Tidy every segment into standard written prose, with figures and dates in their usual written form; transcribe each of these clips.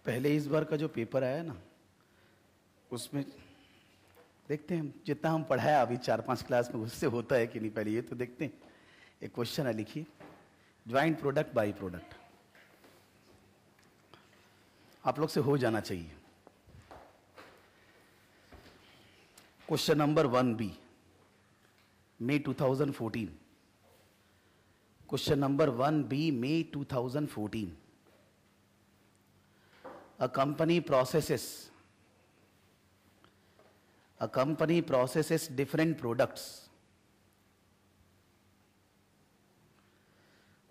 पहले इस बार का जो पेपर आया ना, उसमें देखते हैं जितना हम पढ़ाया अभी 4-5 क्लास में उससे होता है कि नहीं। पहले ये तो देखते हैं। एक क्वेश्चन है, लिखिए ज्वाइंट प्रोडक्ट बाई प्रोडक्ट। आप लोग से हो जाना चाहिए। Question number 1B, May 2014। Question number 1B, May 2014। A company processes different products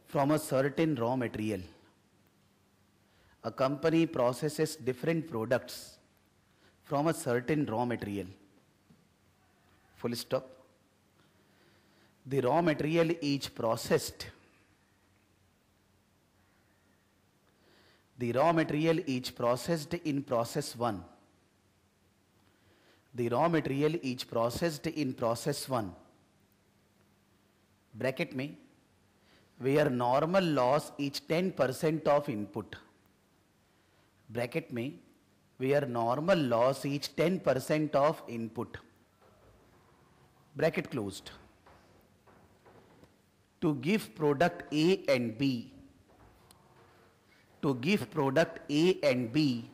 from a certain raw material. A company processes different products from a certain raw material. Full stop. The raw material is processed. The raw material is processed in process 1. The raw material is processed in process 1. Bracket में, where normal loss is 10% of input. Bracket में, where normal loss is 10% of input. Bracket closed. To give product A and B, to give product A and B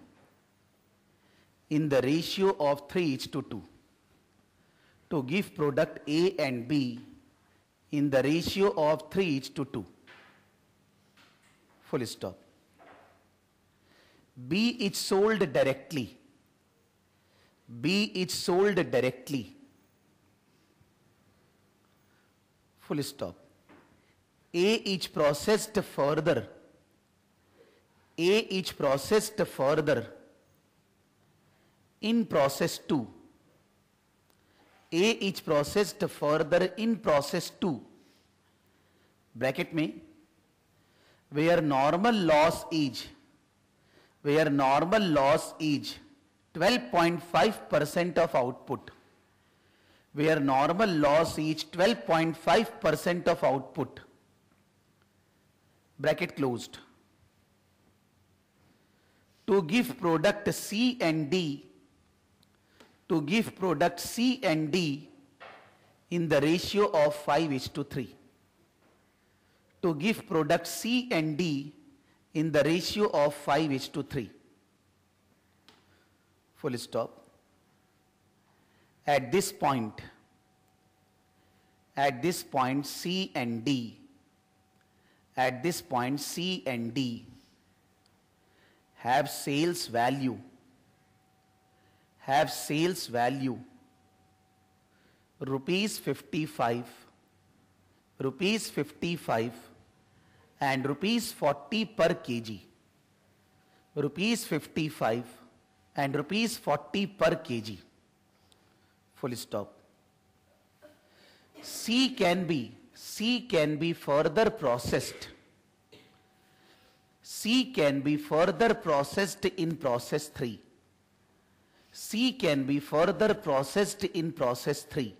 in the ratio of 3:2. To give product A and B in the ratio of 3:2. Full stop. B is sold directly. B is sold directly. Full stop. A is processed further. A is processed further in process 2. A is processed further in process 2. Bracket में, where normal loss is 12.5% of output. Where normal loss is 12.5% of output. Bracket closed. To give product C and D, to give product C and D in the ratio of 5:3. To give product C and D in the ratio of 5:3. Full stop. At this point C and D, at this point C and D have sales value rupees 55 and rupees 40 per kg. Rupees 55 and rupees 40 per kg. Full stop. C can be further processed. C can be further processed in process 3. C can be further processed in process 3.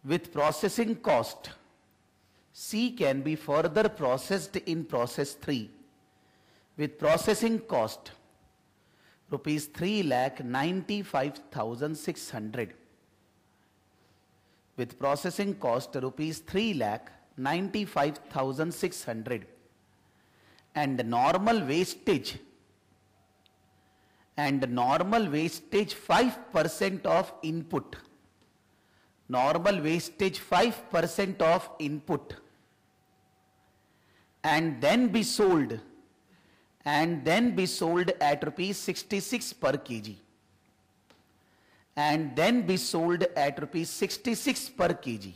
With processing cost, C can be further processed in process 3. With processing cost, rupees 3,95,600. With processing cost rupees 3,95,600 and normal wastage 5% of input. Normal wastage 5% of input and then be sold at rupees 66 per kg. And then be sold at rupees 66 per kg.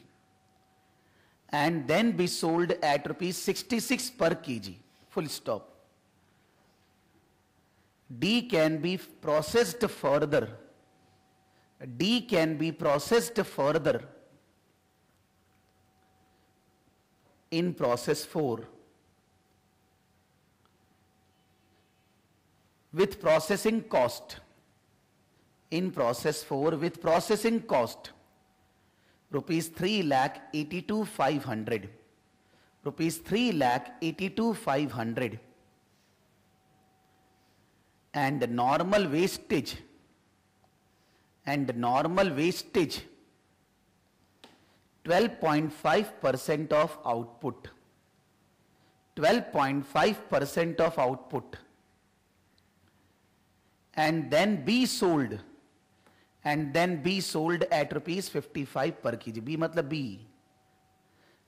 And then be sold at rupees 66 per kg. Full stop. D can be processed further. D can be processed further in process 4. With processing cost. In process 4 with rupees 3,82,500 rupees 3,82,500, and normal wastage 12.5% of output, 12.5% of output, and then be sold at rupees 55 per kg. B matlab B.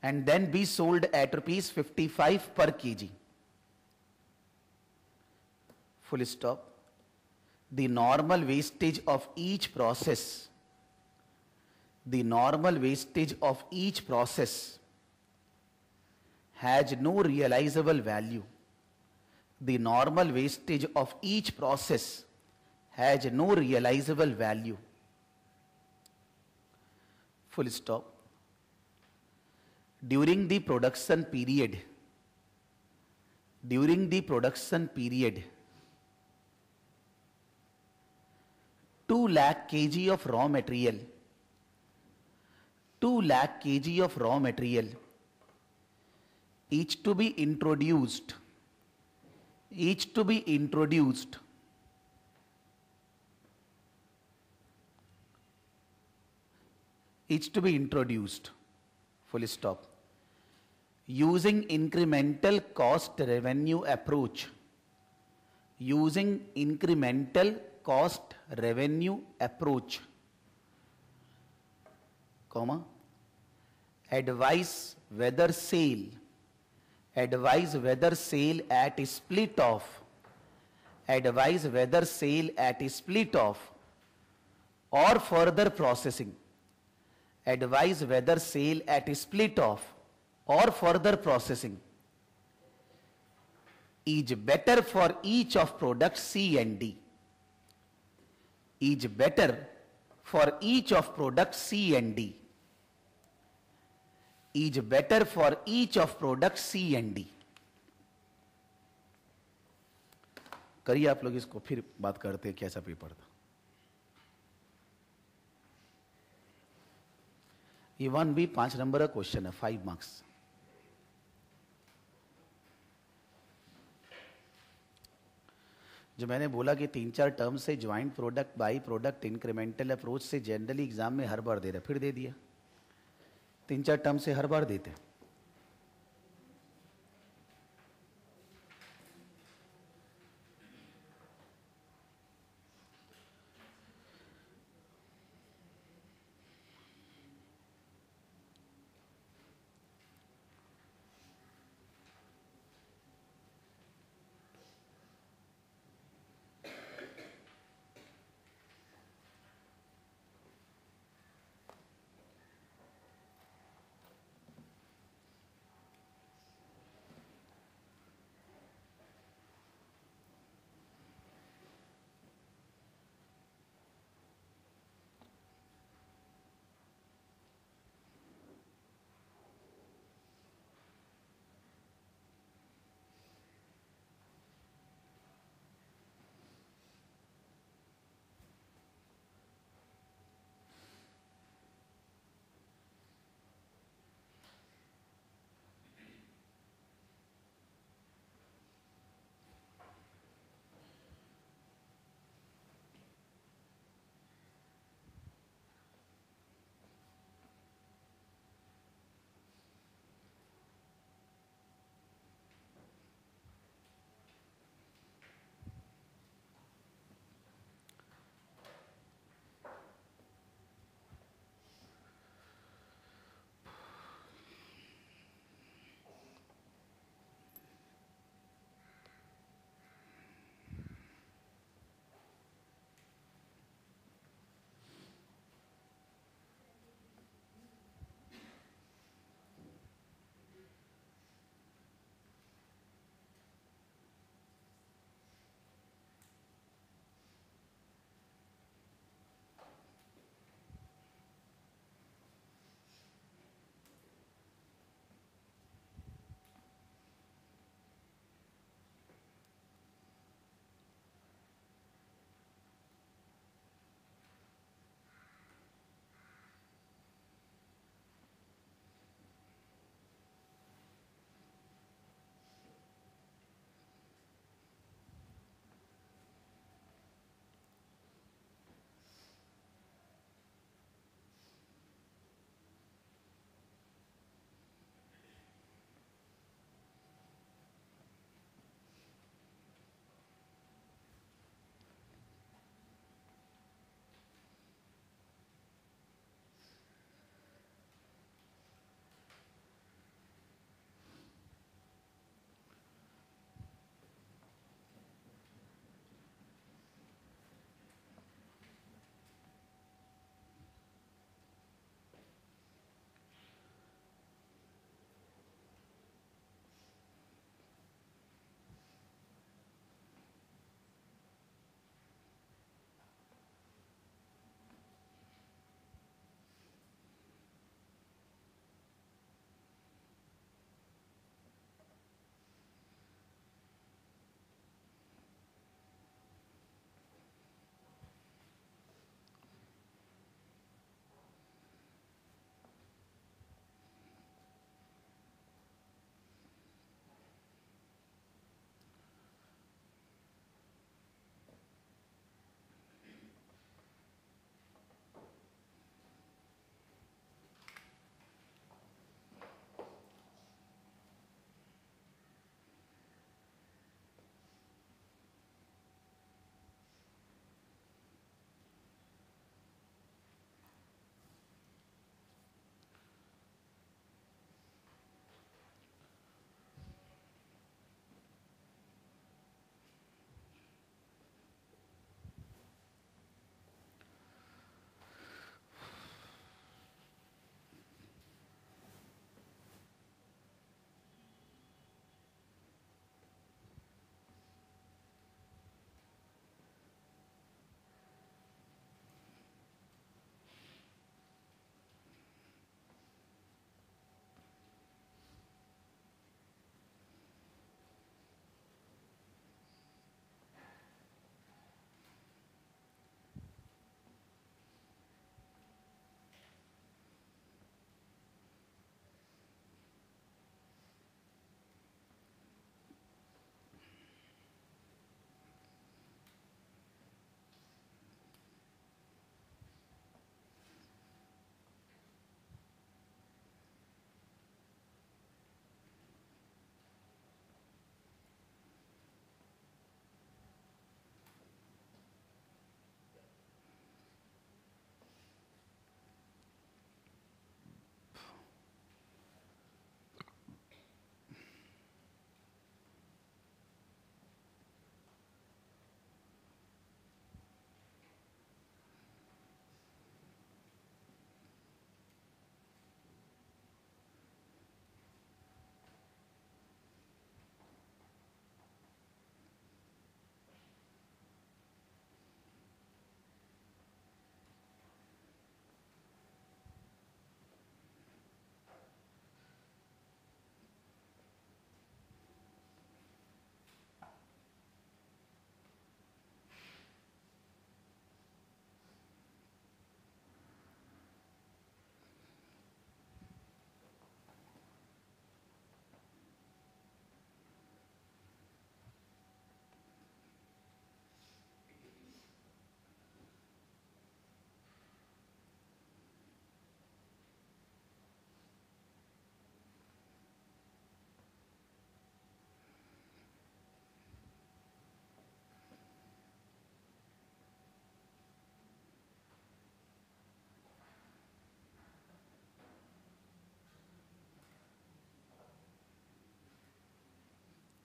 And then be sold at rupees 55 per kg. Full stop. The normal wastage of each process, has no realizable value. The normal wastage of each process has no realizable value. Full stop. During the production period, 2 lakh kg of raw material, 2 lakh kg of raw material each to be introduced full stop, using incremental cost revenue approach, comma, advise whether sale at split off, or further processing, is better for each of product C and D. Is better for each of product C and D. करिए आप लोग इसको, फिर बात करते हैं कैसा paper था ये। 1B 5 नंबर का क्वेश्चन है, 5 मार्क्स। जो मैंने बोला कि 3-4 टर्म से joint product, by product, incremental approach से जनरली एग्जाम में हर बार दे रहा, फिर दे दिया। 3-4 टर्म से हर बार देते।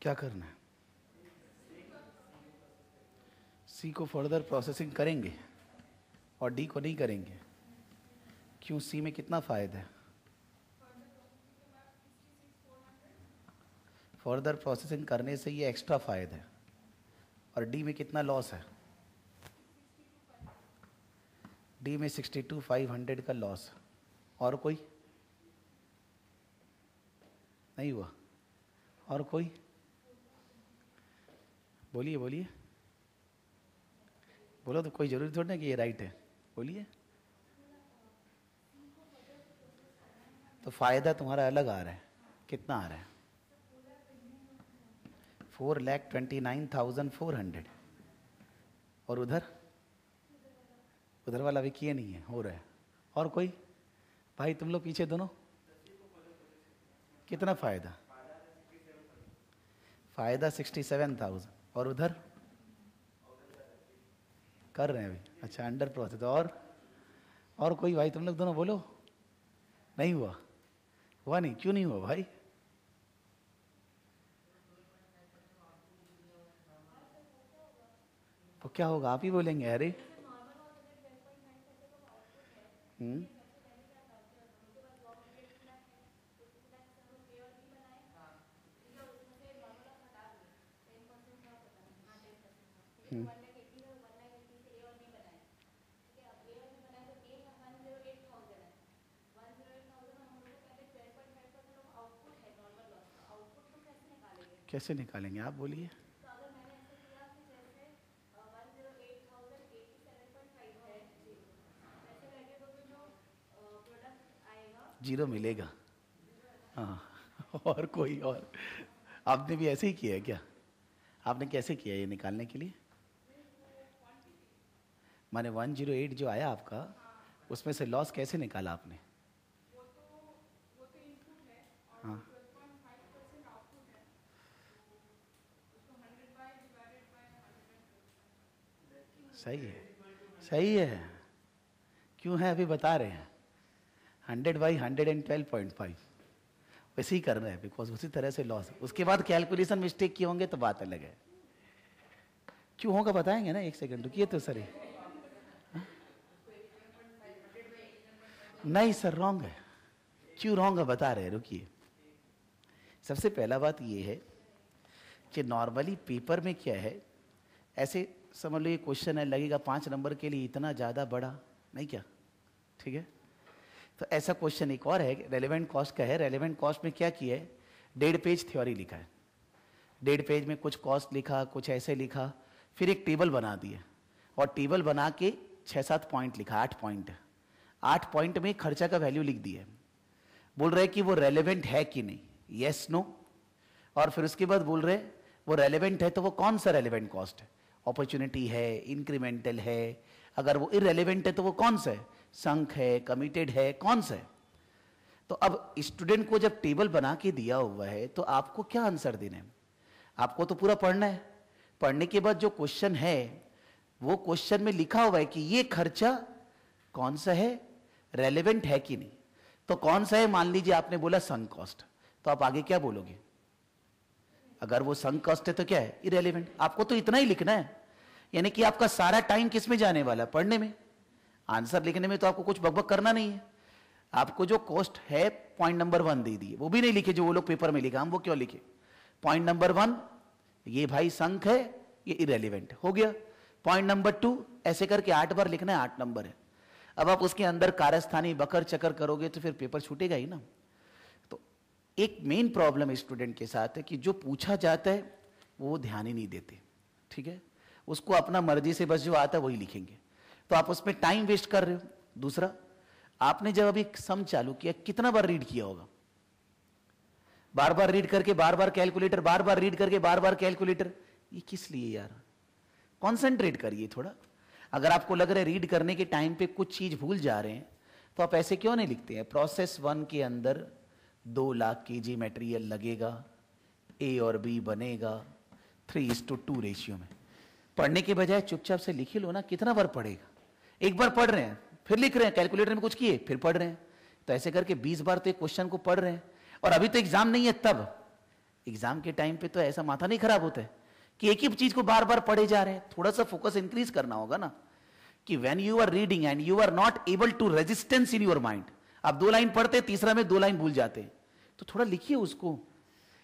क्या करना है? सी को फर्दर प्रोसेसिंग करेंगे और डी को नहीं करेंगे। क्यों? सी में कितना फायदा है? फर्दर प्रोसेसिंग करने से ये एक्स्ट्रा फायदा है। और डी में कितना लॉस है? डी में 62,500 का लॉस। और कोई नहीं हुआ? और कोई? बोलिए बोलिए, बोलो तो, कोई जरूरी थोड़ी ना कि ये राइट है, बोलिए। तो फायदा तुम्हारा अलग आ रहा है। कितना आ रहा है? 4,29,400। और उधर वाला भी किए नहीं है, हो रहा है। और कोई? भाई तुम लोग पीछे दोनों, कितना फायदा? फायदा 67,000। और उधर कर रहे हैं अभी, अच्छा, अंडर प्रोसेस। और कोई? भाई तुम लोग दोनों बोलो। नहीं हुआ? हुआ नहीं? क्यों नहीं हुआ भाई? तो क्या होगा? आप ही बोलेंगे। अरे कैसे निकालेंगे आप बोलिए? जीरो मिलेगा। हाँ। और कोई? और आपने भी ऐसे ही किया है क्या? आपने कैसे किया ये निकालने के लिए? माने 108 जो आया आपका, उसमें से लॉस कैसे निकाला आपने? हाँ, सही है, सही है। क्यों है? अभी बता रहे हैं। 100/112.5 वैसे ही कर रहे हैं, बिकॉज उसी तरह से लॉस। उसके बाद कैलकुलेशन मिस्टेक किए होंगे तो बात अलग है। क्यों होगा बताएंगे ना, एक सेकंड रुकिए तो सर। नहीं सर, रॉन्ग है। क्यों रॉन्ग है बता रहे हैं, रुकिए। सबसे पहला बात ये है कि नॉर्मली पेपर में क्या है, ऐसे समझ लो ये क्वेश्चन है, लगेगा 5 नंबर के लिए इतना ज़्यादा बड़ा नहीं क्या? ठीक है, तो ऐसा क्वेश्चन एक और है, रेलेवेंट कॉस्ट का है। रेलेवेंट कॉस्ट में क्या किया है, 1.5 पेज थ्योरी लिखा है। 1.5 पेज में कुछ कॉस्ट लिखा, कुछ ऐसे लिखा, फिर एक टेबल बना दिया और टेबल बना के 6-7 पॉइंट लिखा, 8 पॉइंट। 8 पॉइंट में खर्चा का वैल्यू लिख दिया। बोल रहे कि वो रेलेवेंट है कि नहीं, यस नो। और फिर उसके बाद बोल रहे वो रेलेवेंट है तो वो कौन सा रेलेवेंट कॉस्ट है, अपॉर्चुनिटी है, इंक्रीमेंटल है। अगर वो इररेलेवेंट है तो वो कौन सा है, संक है, कमिटेड है, कौन सा है। तो अब स्टूडेंट को जब टेबल बना के दिया हुआ है तो आपको क्या आंसर देना है? आपको तो पूरा पढ़ना है। पढ़ने के बाद जो क्वेश्चन है वो क्वेश्चन में लिखा हुआ है कि ये खर्चा कौन सा है, रेलेवेंट है कि नहीं। तो कौन सा है, मान लीजिए आपने बोला संक कॉस्ट, तो आप आगे क्या बोलोगे? अगर वो संक कॉस्ट है तो क्या है, इररेलेवेंट। आपको तो इतना ही लिखना है, यानी कि आपका सारा टाइम किस में जाने वाला, पढ़ने में। आंसर लिखने में तो आपको कुछ बकबक करना नहीं है। आपको जो कॉस्ट है पॉइंट नंबर 1 दे दिए, वो भी नहीं लिखे जो वो लोग पेपर में लिखा, हम वो क्यों लिखे। पॉइंट नंबर 1 ये भाई संक है, ये इररेलेवेंट हो गया। पॉइंट नंबर 2 ऐसे करके 8 बार लिखना है, 8 नंबर है। अब आप उसके अंदर कारस्थानी बकर चकर करोगे तो फिर पेपर छूटेगा ही ना। तो एक मेन प्रॉब्लम स्टूडेंट के साथ है कि जो पूछा जाता है वो ध्यान ही नहीं देते। ठीक है, उसको अपना मर्जी से बस जो आता है वही लिखेंगे, तो आप उसमें टाइम वेस्ट कर रहे हो। दूसरा, आपने जब अभी सम चालू किया कितना बार रीड किया होगा? बार बार रीड करके बार बार कैलकुलेटर, बार बार रीड करके बार बार कैलकुलेटर। ये किस लिए यार? कॉन्सेंट्रेट करिए थोड़ा। अगर आपको लग रहा है रीड करने के टाइम पे कुछ चीज भूल जा रहे हैं तो आप ऐसे क्यों नहीं लिखते हैं, प्रोसेस 1 के अंदर 2 लाख kg मटेरियल लगेगा, ए और बी बनेगा 3:2 रेशियो में। पढ़ने के बजाय चुपचाप से लिख ही लो ना, कितना बार पढ़ेगा? एक बार पढ़ रहे हैं फिर लिख रहे हैं, कैलकुलेटर में कुछ किए फिर पढ़ रहे हैं, तो ऐसे करके 20 बार तो एक क्वेश्चन को पढ़ रहे हैं। और अभी तो एग्जाम नहीं है तब, एग्जाम के टाइम पे तो ऐसा माथा नहीं खराब होता है कि एक ही चीज को बार बार पढ़े जा रहे हैं। थोड़ा सा फोकस इंक्रीज करना होगा ना, कि when you are reading and you are not able to resistance in your mind, आप 2 लाइन पढ़ते तीसरा में 2 लाइन भूल जाते हैं, तो थोड़ा लिखिए उसको,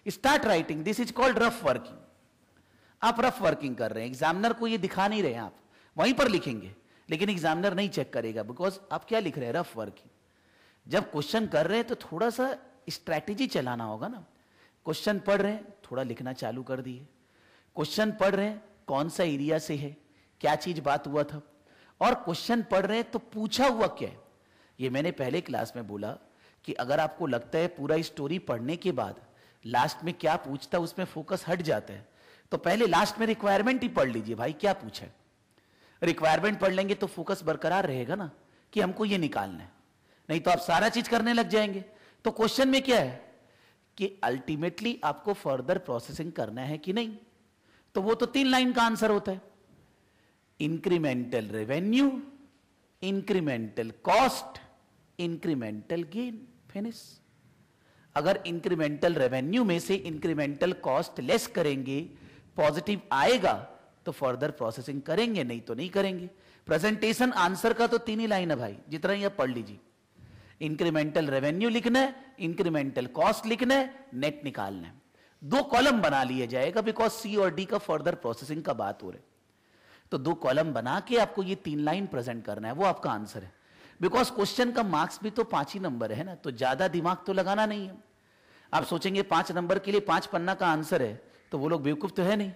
start writing, this is called rough working. आप रफ वर्किंग कर रहे हैं, एग्जामिनर को ये दिखा नहीं रहे हैं, आप वहीं पर लिखेंगे लेकिन एग्जामिनर नहीं चेक करेगा, बिकॉज आप क्या लिख रहे हैं, रफ वर्किंग। जब क्वेश्चन कर रहे हैं तो थोड़ा सा स्ट्रैटेजी चलाना होगा ना। क्वेश्चन पढ़ रहे हैं, थोड़ा लिखना चालू कर दिए। क्वेश्चन पढ़ रहे हैं, कौन सा एरिया से है, क्या चीज बात हुआ था, और क्वेश्चन पढ़ रहे हैं तो पूछा हुआ क्या है। ये मैंने पहले क्लास में बोला कि अगर आपको लगता है पूरा स्टोरी पढ़ने के बाद लास्ट में क्या पूछता है उसमें फोकस हट जाता है, तो पहले लास्ट में रिक्वायरमेंट ही पढ़ लीजिए, भाई क्या पूछा है। रिक्वायरमेंट पढ़ लेंगे तो फोकस बरकरार रहेगा ना कि हमको ये निकालना है, नहीं तो आप सारा चीज करने लग जाएंगे। तो क्वेश्चन में क्या है कि अल्टीमेटली आपको फर्दर प्रोसेसिंग करना है कि नहीं, तो वो तो 3 लाइन का आंसर होता है, incremental revenue, incremental cost, incremental gain, finish. अगर इंक्रीमेंटल रेवेन्यू में से इंक्रीमेंटल कॉस्ट लेस करेंगे, पॉजिटिव आएगा तो फर्दर प्रोसेसिंग करेंगे, नहीं तो नहीं करेंगे। प्रेजेंटेशन आंसर का तो 3 ही लाइन है भाई, जितना ही आप पढ़ लीजिए। इंक्रीमेंटल रेवेन्यू लिखना है, इंक्रीमेंटल कॉस्ट लिखना है, नेट निकालना है। 2 कॉलम बना लिया जाएगा, बिकॉज सी और डी का फर्दर प्रोसेसिंग का बात हो रहा है, तो 2 कॉलम बना के आपको ये 3 लाइन प्रेजेंट करना है, वो आपका आंसर है। बिकॉज क्वेश्चन का मार्क्स भी तो 5 ही नंबर है ना, तो ज्यादा दिमाग तो लगाना नहीं है। आप सोचेंगे 5 नंबर के लिए 5 पन्ना का आंसर है, तो वो लोग बेवकूफ तो है नहीं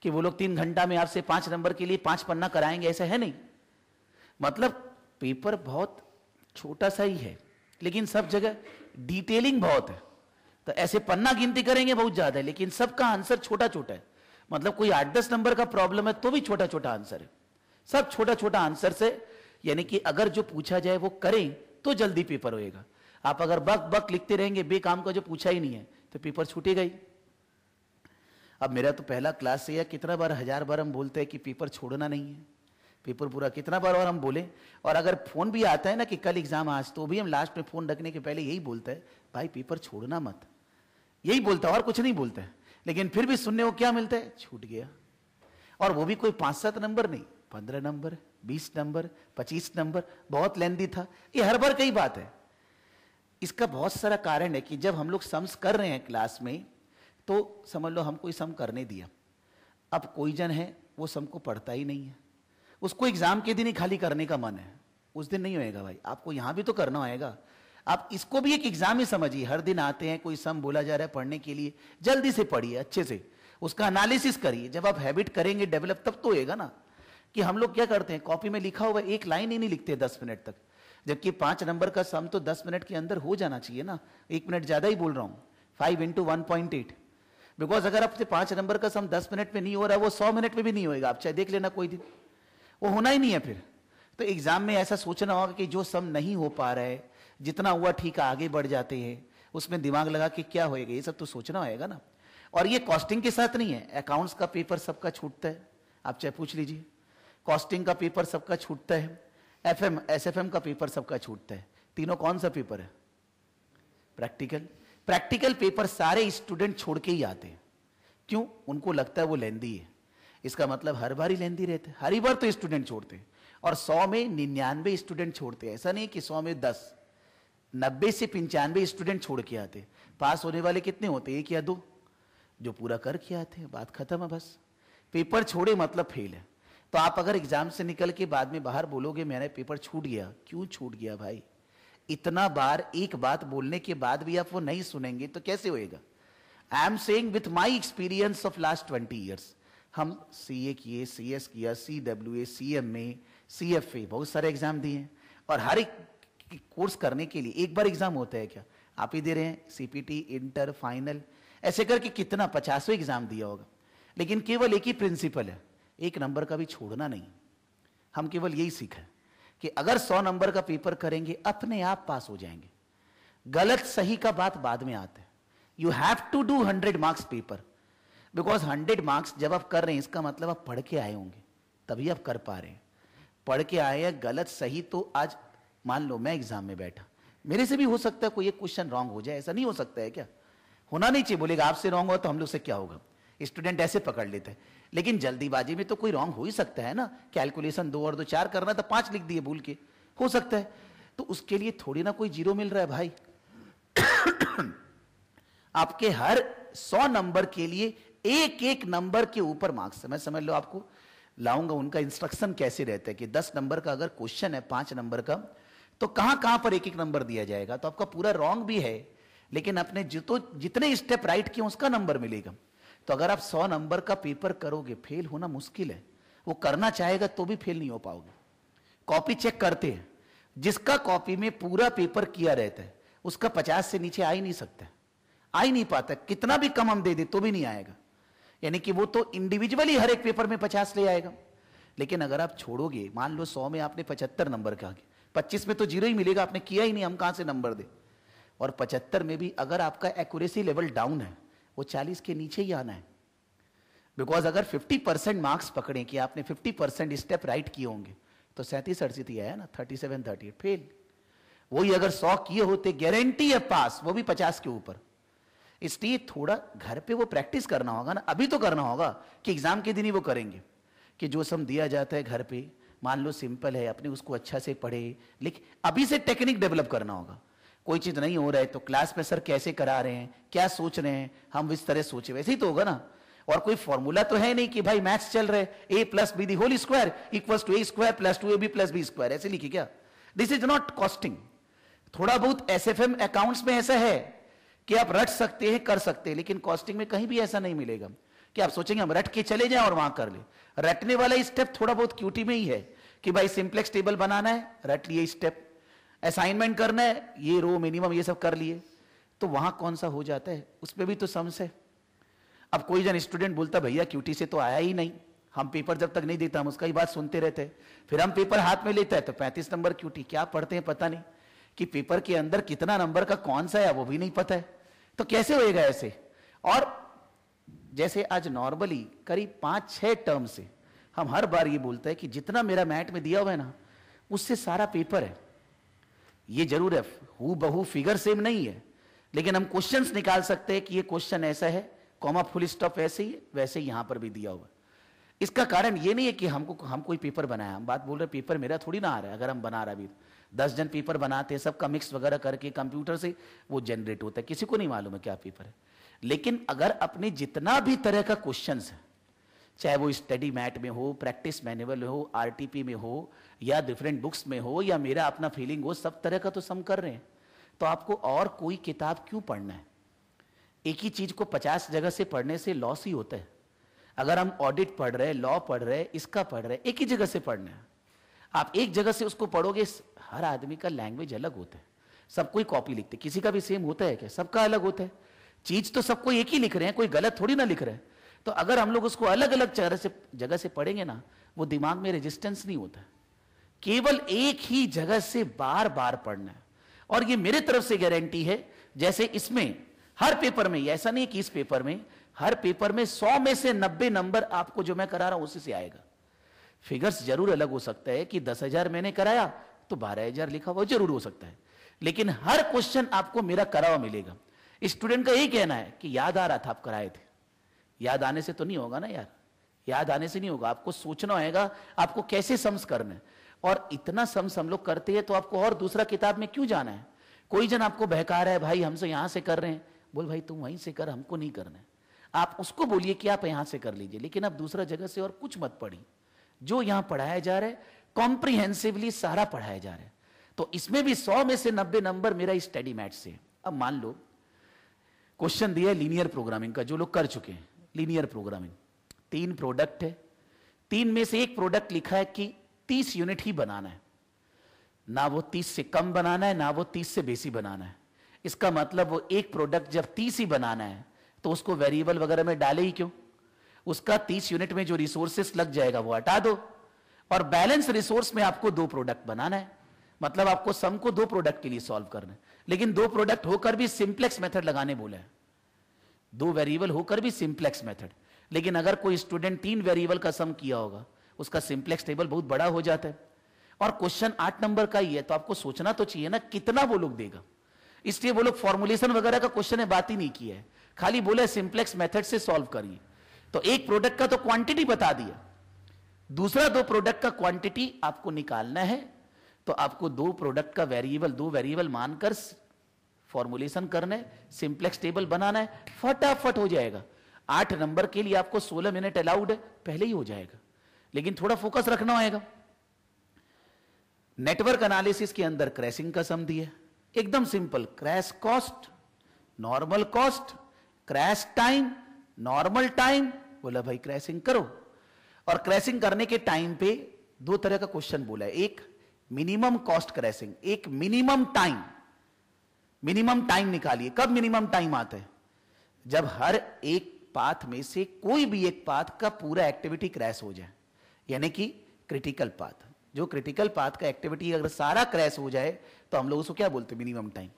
कि वो लोग 3 घंटा में आपसे 5 नंबर के लिए 5 पन्ना कराएंगे, ऐसा है नहीं। मतलब पेपर बहुत छोटा सा ही है, लेकिन सब जगह डिटेलिंग बहुत है, तो ऐसे पन्ना गिनती करेंगे बहुत ज्यादा है, लेकिन सबका आंसर छोटा छोटा है। मतलब कोई 8-10 नंबर का प्रॉब्लम है तो भी छोटा छोटा आंसर है, सब छोटा छोटा आंसर से, यानी कि अगर जो पूछा जाए वो करें तो जल्दी पेपर होएगा। आप अगर बक बक लिखते रहेंगे बेकाम का जो पूछा ही नहीं है तो पेपर छूटेगा ही। अब मेरा तो पहला क्लास से, या कितना बार 1000 बार हम बोलते हैं कि पेपर छोड़ना नहीं है, पेपर पूरा कितना बार और हम बोले। और अगर फोन भी आता है ना कि कल एग्जाम आज, तो भी हम लास्ट में फोन रखने के पहले यही बोलते हैं, भाई पेपर छोड़ना मत, यही बोलता है और कुछ नहीं बोलता है। लेकिन फिर भी सुनने को क्या मिलता है, छूट गया। और वो भी कोई 5-7 नंबर नहीं, 15 नंबर, 20 नंबर, 25 नंबर, बहुत लेंदी था। ये हर बार कई बात है। इसका बहुत सारा कारण है कि जब हम लोग सम्स कर रहे हैं क्लास में, तो समझ लो हम कोई सम करने दिया, अब कोई जन है वो सम को पढ़ता ही नहीं है, उसको एग्जाम के दिन ही खाली करने का मन है, उस दिन नहीं होएगा भाई, आपको यहां भी तो करना होएगा। आप इसको भी एक एग्जाम ही समझिए, हर दिन आते हैं, कोई सम बोला जा रहा है पढ़ने के लिए, जल्दी से पढ़िए, अच्छे से उसका एनालिसिस करिए। जब आप हैबिट करेंगे डेवलप, तब तो होएगा ना। कि हम लोग क्या करते हैं, कॉपी में लिखा हुआ एक लाइन ही नहीं लिखते 10 मिनट तक, जबकि 5 नंबर का सम तो 10 मिनट के अंदर हो जाना चाहिए ना। 1 मिनट ज्यादा ही बोल रहा हूं, 5 × 1.8, बिकॉज अगर आपसे 5 नंबर का सम 10 मिनट में नहीं हो रहा है, वो 100 मिनट में भी नहीं होएगा। आप चाहे देख लेना कोई दिन, वो होना ही नहीं है फिर। तो एग्जाम में ऐसा सोचना होगा कि जो सम नहीं हो पा रहा है, जितना हुआ ठीक है, आगे बढ़ जाते हैं, उसमें दिमाग लगा कि क्या होएगा, ये सब तो सोचना होएगा ना। और ये कॉस्टिंग के साथ नहीं है, अकाउंट्स का पेपर सबका छूटता है, आप चाहे पूछ लीजिए, कॉस्टिंग का पेपर सबका छूटता है, एफएम एसएफएम का पेपर सबका छूटता है। तीनों कौन सा पेपर है, प्रैक्टिकल। प्रैक्टिकल पेपर सारे स्टूडेंट छोड़ के ही आते हैं, क्यों, उनको लगता है वो लेंदी है। इसका मतलब हर बार ही लेंदी रहते हैं, हर ही बार तो स्टूडेंट छोड़ते हैं। और 100 में 99 स्टूडेंट छोड़ते हैं, ऐसा नहीं कि 100 में 10, 90 से 95 स्टूडेंट छोड़ के आते हैं। पास होने वाले कितने होते हैं, 1 या 2, जो पूरा करके आते हैं, बात खत्म है बस। पेपर छोड़े मतलब फेल है। तो आप अगर एग्जाम से निकल के बाद में बाहर बोलोगे मैंने पेपर छूट गया, क्यों छूट गया भाई, इतना बार एक बात बोलने के बाद भी आप वो नहीं सुनेंगे तो कैसे होएगा। I am saying with my experience of last 20 years, हम CA किए, CS किया, CWA, CMA, CFA, बहुत सारे एग्जाम दिए हैं। और हर एक कोर्स करने के लिए एक बार एग्जाम होता है क्या, आप ही दे रहे हैं, CPT, इंटर, फाइनल, ऐसे करके कितना 50 एग्जाम दिया होगा। लेकिन केवल एक ही प्रिंसिपल है, 1 नंबर का भी छोड़ना नहीं। हम केवल यही सीखा कि अगर 100 नंबर का पेपर करेंगे अपने आप पास हो जाएंगे। गलत सही का बात बाद में आता है। You have to do 100 marks paper, because 100 marks जब आप कर रहे हैं इसका मतलब आप पढ़ के आए होंगे, तभी आप कर पा रहे हैं। पढ़ के आए हैं, गलत सही तो आज मान लो मैं एग्जाम में बैठा, मेरे से भी हो सकता है कोई एक क्वेश्चन रॉन्ग हो जाए, ऐसा नहीं हो सकता है क्या। होना नहीं चाहिए। बोलेगा आपसे रॉन्ग हो तो हम लोग से क्या होगा, स्टूडेंट ऐसे पकड़ लेते हैं। लेकिन जल्दीबाजी में तो कोई रॉन्ग हो ही सकता है ना, कैलकुलेशन 2 और 2 4 करना था, 5 लिख दिए भूल के, हो सकता है। तो उसके लिए थोड़ी ना कोई जीरो मिल रहा है भाई। आपके हर 100 नंबर के लिए एक एक नंबर के ऊपर मार्क्स है। मैं समझ लो आपको लाऊंगा उनका इंस्ट्रक्शन कैसे रहता है कि 10 नंबर का अगर क्वेश्चन है 5 नंबर का, तो कहां कहां पर एक एक नंबर दिया जाएगा। तो आपका पूरा रॉन्ग भी है, लेकिन अपने जितने स्टेप राइट किए उसका नंबर मिलेगा। तो अगर आप 100 नंबर का पेपर करोगे, फेल होना मुश्किल है। वो करना चाहेगा तो भी फेल नहीं हो पाओगे। कॉपी चेक करते हैं, जिसका कॉपी में पूरा पेपर किया रहता है उसका 50 से नीचे आ ही नहीं सकता, आ ही नहीं पाता। कितना भी कम हम दे दे तो भी नहीं आएगा, यानी कि वो तो इंडिविजुअली हर एक पेपर में 50 ले आएगा। लेकिन अगर आप छोड़ोगे, मान लो 100 में आपने 75 नंबर का, 25 में तो जीरो ही मिलेगा, आपने किया ही नहीं, हम कहां से नंबर दे। और 75 में भी अगर आपका एक्यूरेसी लेवल डाउन है, वो 40 के नीचे ही आना है। बिकॉज अगर 50% मार्क्स पकड़े कि आपने 50% स्टेप राइट किए होंगे, तो 37-38 ही आया ना, 37-38 फेल। वही अगर 100 किए होते, गारंटी है पास, वो भी 50 के ऊपर। इसलिए थोड़ा घर पे वो प्रैक्टिस करना होगा ना, अभी तो करना होगा कि एग्जाम के दिन ही वो करेंगे कि जो सम दिया जाता है घर पे, मान लो सिंपल है, अपने उसको अच्छा से पढ़े। लेकिन अभी से टेक्निक डेवलप करना होगा। कोई चीज नहीं हो रहा है तो क्लास में सर कैसे करा रहे हैं, क्या सोच रहे हैं, हम इस तरह सोचे, वैसे ही तो होगा ना। और कोई फॉर्मूला तो है नहीं कि भाई मैथ्स चल रहे a plus B the whole square equals to a square plus 2ab plus B square, ऐसे लिखी क्या। This is not costing. थोड़ा बहुत एसएफएम अकाउंट्स में ऐसा है कि आप रट सकते हैं, कर सकते हैं, लेकिन कॉस्टिंग में कहीं भी ऐसा नहीं मिलेगा कि आप सोचेंगे हम रट के चले जाएं और वहां कर ले। रटने वाला स्टेप थोड़ा बहुत क्यूटी में ही है कि भाई सिंप्लेक्स टेबल बनाना है, रट लिए स्टेप, असाइनमेंट करना है, ये रो मिनिमम ये सब कर लिए, तो वहां कौन सा हो जाता है, उसमें भी तो सम्स है। अब कोई जन स्टूडेंट बोलता भैया क्यूटी से तो आया ही नहीं, हम पेपर जब तक नहीं देता हम उसका ही बात सुनते रहते हैं, फिर हम पेपर हाथ में लेता है तो 35 नंबर क्यूटी, क्या पढ़ते हैं पता नहीं, कि पेपर के अंदर कितना नंबर का कौन सा है वो भी नहीं पता है, तो कैसे होएगा ऐसे। और जैसे आज नॉर्मली करीब 5-6 टर्म से हम हर बार ये बोलते हैं कि जितना मेरा मैथ में दिया हुआ है ना उससे सारा पेपर है। ये जरूर है हु बहू फिगर सेम नहीं है, लेकिन हम क्वेश्चंस निकाल सकते हैं कि ये क्वेश्चन ऐसा है, कॉमा फुल स्टॉप वैसे ही वैसे ही यहां पर भी दिया हुआ। इसका कारण ये नहीं है कि हम कोई पेपर बनाया, हम बात बोल रहे पेपर मेरा थोड़ी ना आ रहा है। अगर हम बना रहा भी 10 जन पेपर बनाते हैं, सबका मिक्स वगैरह करके कंप्यूटर से वो जनरेट होता है, किसी को नहीं मालूम है क्या पेपर है। लेकिन अगर अपने जितना भी तरह का क्वेश्चन है, चाहे वो स्टडी मैट में हो, प्रैक्टिस मैनुअल हो, आरटीपी में हो, या डिफरेंट बुक्स में हो, या मेरा अपना फीलिंग हो, सब तरह का तो सम कर रहे हैं, तो आपको और कोई किताब क्यों पढ़ना है। एक ही चीज को 50 जगह से पढ़ने से लॉस ही होता है। अगर हम ऑडिट पढ़ रहे हैं, लॉ पढ़ रहे हैं, इसका पढ़ रहे हैं, एक ही जगह से पढ़ना है। आप एक जगह से उसको पढ़ोगे, हर आदमी का लैंग्वेज अलग होता है, सब कोई कॉपी लिखते, किसी का भी सेम होता है क्या, सबका अलग होता है। चीज तो सबको एक ही लिख रहे हैं, कोई गलत थोड़ी ना लिख रहे हैं। तो अगर हम लोग उसको अलग अलग जगह से पढ़ेंगे ना, वो दिमाग में रेजिस्टेंस नहीं होता। केवल एक ही जगह से बार बार पढ़ना है। और ये मेरे तरफ से गारंटी है, जैसे इसमें हर पेपर में, ऐसा नहीं कि इस पेपर में, हर पेपर में 100 में से 90 नंबर आपको जो मैं करा रहा हूं उसी से आएगा। फिगर्स जरूर अलग हो सकता है कि 10,000 मैंने कराया तो 12,000 लिखा हुआ जरूर हो सकता है, लेकिन हर क्वेश्चन आपको मेरा करा हुआ मिलेगा। स्टूडेंट का यही कहना है कि याद आ रहा था आप कराए थे। याद आने से तो नहीं होगा ना यार, याद आने से नहीं होगा, आपको सोचना होगा आपको कैसे सम्स करना है। और इतना सम्स हम लोग करते हैं तो आपको और दूसरा किताब में क्यों जाना है। कोई जन आपको बहका रहा है भाई हमसे यहां से कर रहे हैं, बोल भाई तुम वहीं से कर, हमको नहीं करना है। आप उसको बोलिए कि आप यहां से कर लीजिए, लेकिन आप दूसरा जगह से और कुछ मत पढ़िए। जो यहां पढ़ाया जा रहा है कॉम्प्रिहेंसिवली सारा पढ़ाया जा रहा है। तो इसमें भी 100 में से 90 नंबर मेरा स्टडी मैथ से। अब मान लो क्वेश्चन दिया है लीनियर प्रोग्रामिंग का, जो लोग कर चुके हैं लीनियर प्रोग्रामिंग, 3 प्रोडक्ट है, 3 में से एक प्रोडक्ट लिखा है कि 30 यूनिट ही बनाना है, ना वो 30 से कम बनाना है ना वो 30 से बेसी बनाना है। इसका मतलब वो एक प्रोडक्ट जब 30 ही बनाना है तो उसको वेरिएबल वगैरह में डाले ही क्यों। उसका 30 यूनिट में जो रिसोर्सेस लग जाएगा वो हटा दो, और बैलेंस रिसोर्स में आपको 2 प्रोडक्ट बनाना है। मतलब आपको सम को 2 प्रोडक्ट के लिए सॉल्व करना है, लेकिन 2 प्रोडक्ट होकर भी सिंप्लेक्स मेथड लगाने बोला है। 2 वेरिएबल होकर भी सिंप्लेक्स मेथड। लेकिन अगर कोई स्टूडेंट 3 वेरिएबल का सम किया होगा, उसका सिंप्लेक्स टेबल बहुत बड़ा हो जाता है। और क्वेश्चन 8 नंबर का ही है, तो आपको सोचना तो चाहिए ना कितना वो लोग देगा। इसलिए वो लोग फॉर्मुलेशन वगैरह का क्वेश्चन है बात ही नहीं की है, खाली बोले सिंप्लेक्स मेथड से सॉल्व करिए। तो एक प्रोडक्ट का तो क्वांटिटी बता दिया, दूसरा दो प्रोडक्ट का क्वांटिटी आपको निकालना है, तो आपको दो प्रोडक्ट का वेरिएबल, दो वेरिएबल मानकर फॉर्मुलेशन करना है, सिंप्लेक्स टेबल बनाना है, फटाफट हो जाएगा। 8 नंबर के लिए आपको 16 मिनट अलाउड है, पहले ही हो जाएगा, लेकिन थोड़ा फोकस रखना होगा। नेटवर्क एनालिसिस के अंदर क्रैशिंग का सम दिया, एकदम simple, crash cost, normal cost, crash time, normal time. बोला भाई क्रैशिंग करो, और क्रैशिंग करने के टाइम पे दो तरह का क्वेश्चन बोला है, एक मिनिमम कॉस्ट क्रैशिंग, एक मिनिमम टाइम। मिनिमम टाइम निकालिए, कब मिनिमम टाइम आता है? जब हर एक पाथ में से कोई भी एक पाथ का पूरा एक्टिविटी क्रैश हो जाए, यानी कि क्रिटिकल पाथ, जो क्रिटिकल पाथ का एक्टिविटी अगर सारा क्रैश हो जाए तो हम लोग उसको क्या बोलते हैं? Minimum time.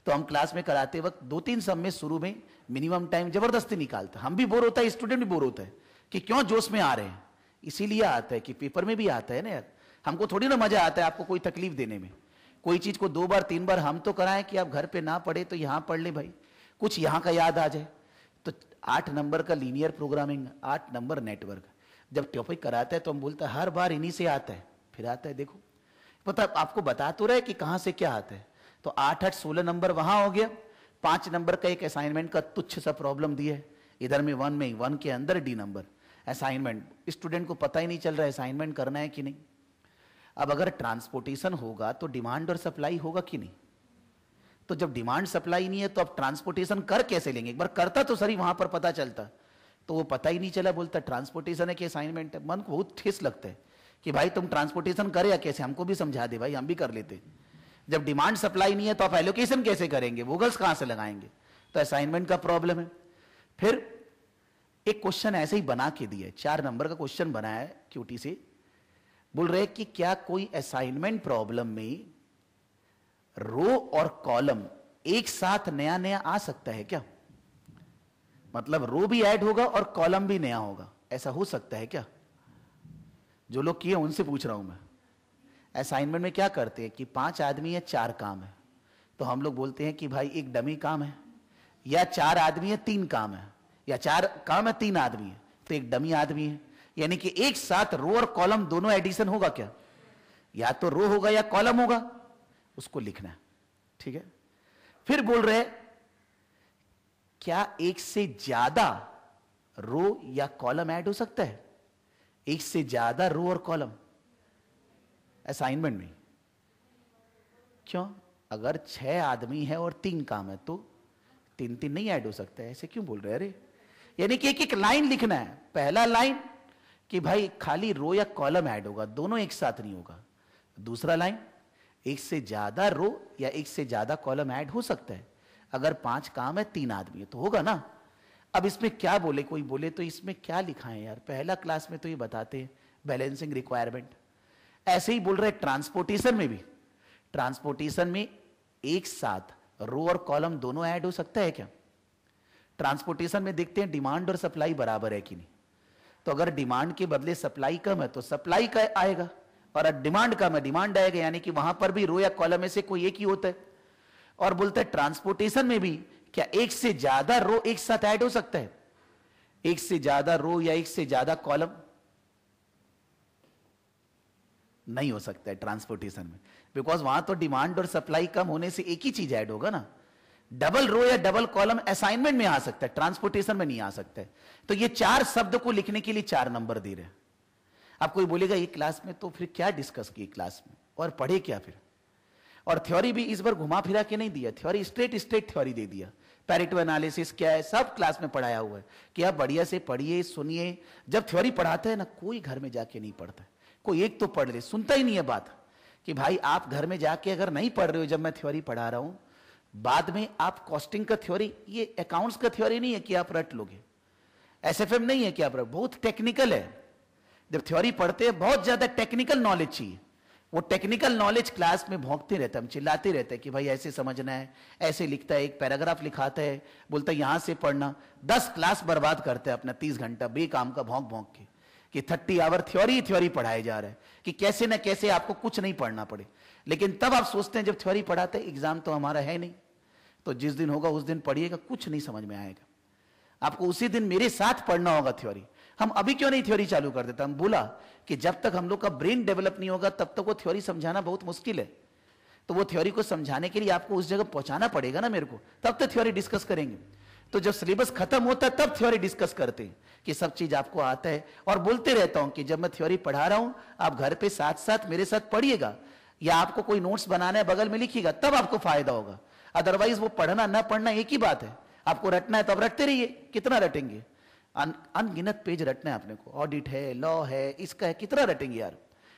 तो हम क्लास में कराते वक्त 2-3 सम में शुरू में मिनिमम टाइम जबरदस्ती निकालते, हम भी बोर होता है, स्टूडेंट भी बोर होता है कि क्यों जोश में आ रहे हैं, इसीलिए आता है कि पेपर में भी आता है ना यार, हमको थोड़ी ना मजा आता है आपको कोई तकलीफ देने में। कोई चीज को 2 बार 3 बार हम तो कराएं कि आप घर पे ना पढ़े तो यहां पढ़ ले भाई, कुछ यहां का याद आ जाए। तो 8 नंबर का लीनियर प्रोग्रामिंग, 8 नंबर नेटवर्क, जब टॉपिक कराता है तो हम बोलते हैं हर बार इन्हीं से आता है, फिर आता है देखो, पता आपको बता तो रहे कि कहां से क्या आता है। तो 8-8 16 नंबर वहां हो गया। 5 नंबर का एक असाइनमेंट का तुच्छ सा प्रॉब्लम दिया है, इधर में 1 के अंदर D नंबर असाइनमेंट, स्टूडेंट को पता ही नहीं चल रहा है असाइनमेंट करना है कि नहीं। अब अगर ट्रांसपोर्टेशन होगा तो डिमांड और सप्लाई होगा कि नहीं? तो जब डिमांड सप्लाई नहीं है तो अब ट्रांसपोर्टेशन कर कैसे लेंगे? एक बार करता तो सही, वहां पर पता चलता, तो वो पता ही नहीं चला, बोलता ट्रांसपोर्टेशन है कि असाइनमेंट है। मन को बहुत ठेस लगता है कि भाई तुम ट्रांसपोर्टेशन करे या कैसे, हमको भी समझा दे भाई, हम भी कर लेते। जब डिमांड सप्लाई नहीं है तो आप एलोकेशन कैसे करेंगे, वोगल्स कहां से लगाएंगे? तो असाइनमेंट का प्रॉब्लम है। फिर एक क्वेश्चन ऐसे ही बना के दिया, 4 नंबर का क्वेश्चन बनाया है क्यूटी से, बोल रहे कि क्या कोई असाइनमेंट प्रॉब्लम में रो और कॉलम एक साथ नया नया आ सकता है क्या? मतलब रो भी ऐड होगा और कॉलम भी नया होगा, ऐसा हो सकता है क्या? जो लोग किए उनसे पूछ रहा हूं मैं। असाइनमेंट में क्या करते हैं कि 5 आदमी है, 4 काम है, तो हम लोग बोलते हैं कि भाई एक डमी काम है, या 4 आदमी है 3 काम है, या 4 काम है 3 आदमी है, तो एक डमी आदमी है, यानी कि एक साथ रो और कॉलम दोनों एडिशन होगा क्या? या तो रो होगा या कॉलम होगा, उसको लिखना है, ठीक है। फिर बोल रहे क्या एक से ज्यादा रो या कॉलम ऐड हो सकता है? एक से ज्यादा रो और कॉलम असाइनमेंट में क्यों? अगर 6 आदमी है और 3 काम है तो 3-3 नहीं ऐड हो सकता है, ऐसे क्यों बोल रहे? अरे यानी कि एक एक लाइन लिखना है। पहला लाइन कि भाई खाली रो या कॉलम ऐड होगा, दोनों एक साथ नहीं होगा। दूसरा लाइन एक से ज्यादा रो या एक से ज्यादा कॉलम ऐड हो सकता है, अगर 5 काम है 3 आदमी है तो होगा ना। अब इसमें क्या बोले, कोई बोले तो इसमें क्या लिखा है यार, पहला क्लास में तो ये बताते हैं बैलेंसिंग रिक्वायरमेंट। ऐसे ही बोल रहे ट्रांसपोर्टेशन में भी, ट्रांसपोर्टेशन में एक साथ रो और कॉलम दोनों ऐड हो सकता है क्या? ट्रांसपोर्टेशन में देखते हैं डिमांड और सप्लाई बराबर है कि नहीं, तो अगर डिमांड के बदले सप्लाई कम है तो सप्लाई का आएगा, और डिमांड कम है डिमांड आएगा, यानी कि वहां पर भी रो या कॉलम में से कोई एक ही होता है। और बोलते हैं ट्रांसपोर्टेशन में भी क्या एक से ज्यादा रो एक साथ ऐड हो सकता है? एक से ज्यादा रो या एक से ज्यादा कॉलम नहीं हो सकता है ट्रांसपोर्टेशन में, बिकॉज वहां तो डिमांड और सप्लाई कम होने से एक ही चीज ऐड होगा ना। डबल रो या डबल कॉलम असाइनमेंट में आ सकता है, ट्रांसपोर्टेशन में नहीं आ सकता है। तो ये 4 शब्द को लिखने के लिए 4 नंबर दे रहे हैं। आप कोई बोलेगा ये क्लास में तो फिर क्या डिस्कस किए क्लास में, और पढ़े क्या फिर? और थ्योरी भी इस बार घुमा फिरा के नहीं दिया, थ्योरी स्ट्रेट थ्योरी दे दिया। पैरेटो एनालिसिस क्या है सब क्लास में पढ़ाया हुआ है कि आप बढ़िया से पढ़िए सुनिए। जब थ्योरी पढ़ाते हैं ना, कोई घर में जाके नहीं पढ़ता, कोई एक तो पढ़ ले, सुनता ही नहीं है बात कि भाई आप घर में जाके अगर नहीं पढ़ रहे हो, जब मैं थ्योरी पढ़ा रहा हूं, बाद में आप कॉस्टिंग का थ्योरी, ये अकाउंट्स का थ्योरी नहीं है कि आप रट लोगे, एसएफएम नहीं है कि आप रट, बहुत टेक्निकल है। जब थ्योरी पढ़ते हैं बहुत ज्यादा टेक्निकल नॉलेज चाहिए, वो टेक्निकल नॉलेज क्लास में भौंकते रहते हैं, हम चिल्लाते रहते हैं कि भाई ऐसे समझना है, ऐसे लिखता है, एक पैराग्राफ लिखाता है, बोलता है यहां से पढ़ना। 10 क्लास बर्बाद करते हैं अपना 30 घंटा बेकाम का भौंक भौंक के कि 30 आवर थ्योरी पढ़ाए जा रहा है कि कैसे ना कैसे आपको कुछ नहीं पढ़ना पड़े। लेकिन तब आप सोचते हैं जब थ्योरी पढ़ाते हैं एग्जाम तो हमारा है नहीं, तो जिस दिन होगा उस दिन पढ़िएगा, कुछ नहीं समझ में आएगा। आपको उसी दिन मेरे साथ पढ़ना होगा थ्योरी। हम अभी क्यों नहीं थ्योरी चालू कर देते? हम बोला कि जब तक हम लोग का ब्रेन डेवलप नहीं होगा तब तक वो थ्योरी समझाना बहुत मुश्किल है। तो वो थ्योरी को समझाने के लिए आपको उस जगह पहुंचाना पड़ेगा ना मेरे को, तब तक थ्योरी डिस्कस करेंगे। तो जब सिलेबस खत्म होता है तब थ्योरी डिस्कस करते हैं कि सब चीज आपको आता है। और बोलते रहता हूं कि जब मैं थ्योरी पढ़ा रहा हूं आप घर पे साथ साथ मेरे साथ पढ़िएगा, या आपको कोई नोट्स बनाना है बगल में लिखिएगा, तब आपको फायदा होगा। अदरवाइज वो पढ़ना ना पढ़ना एक ही बात है। आपको रटना है तो अब रटते रहिए, कितना रटेंगे? अनगिनत पेज रटना है अपने को, ऑडिट है, लॉ है, इसका है, कितना रटेंगे यार?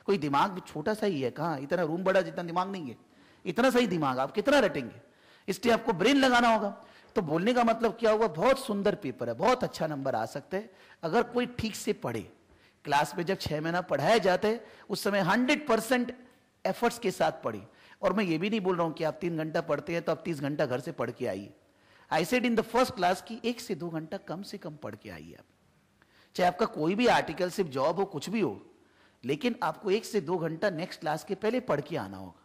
कोई दिमाग छोटा सा ही है, कहाँ इतना रूम बड़ा, जितना दिमाग नहीं है, इतना सही दिमाग, आप कितना रटेंगे? इसलिए आपको ब्रेन लगाना होगा। तो बोलने का मतलब क्या होगा? बहुत सुंदर पेपर है, बहुत अच्छा नंबर आ सकते हैं अगर कोई ठीक से पढ़े। क्लास में जब 6 महीना पढ़ाया जाता है उस समय 100% एफर्ट्स के साथ पढ़े। और मैं ये भी नहीं बोल रहा हूं कि आप 3 घंटा पढ़ते हैं तो आप 30 घंटा घर से पढ़ के आइए। I said in the first class की 1 से 2 घंटा कम से कम पढ़ के आइए आप। चाहे आपका कोई भी आर्टिकल, सिर्फ जॉब हो, कुछ भी हो, लेकिन आपको 1 से 2 घंटा नेक्स्ट क्लास के पहले पढ़ के आना होगा।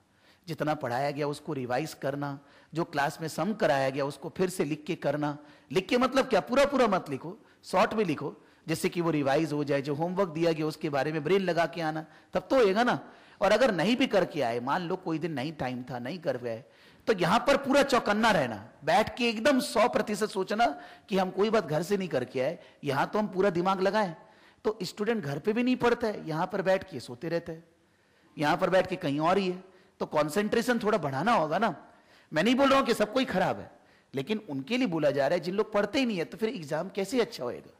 जितना पढ़ाया गया उसको रिवाइज करना, जो क्लास में सम कराया गया उसको फिर से लिख के करना। लिख के मतलब क्या? पूरा पूरा मत लिखो, शॉर्ट में लिखो, जिससे कि वो रिवाइज हो जाए। जो होमवर्क दिया गया उसके बारे में ब्रेन लगा के आना, तब तो होएगा ना। और अगर नहीं भी करके आए, मान लो कोई दिन नहीं टाइम था, नहीं कर गए, तो यहां पर पूरा चौकन्ना रहना, बैठ के एकदम 100% सोचना कि हम कोई बात घर से नहीं करके आए, यहां तो हम पूरा दिमाग लगाएं। तो स्टूडेंट घर पे भी नहीं पढ़ता है, यहां पर बैठ के सोते रहते हैं, यहां पर बैठ के कहीं और ही है। तो कंसंट्रेशन थोड़ा बढ़ाना होगा ना। मैं नहीं बोल रहा हूं कि सब कोई खराब है, लेकिन उनके लिए बोला जा रहा है जिन लोग पढ़ते ही नहीं है, तो फिर एग्जाम कैसे अच्छा होएगा?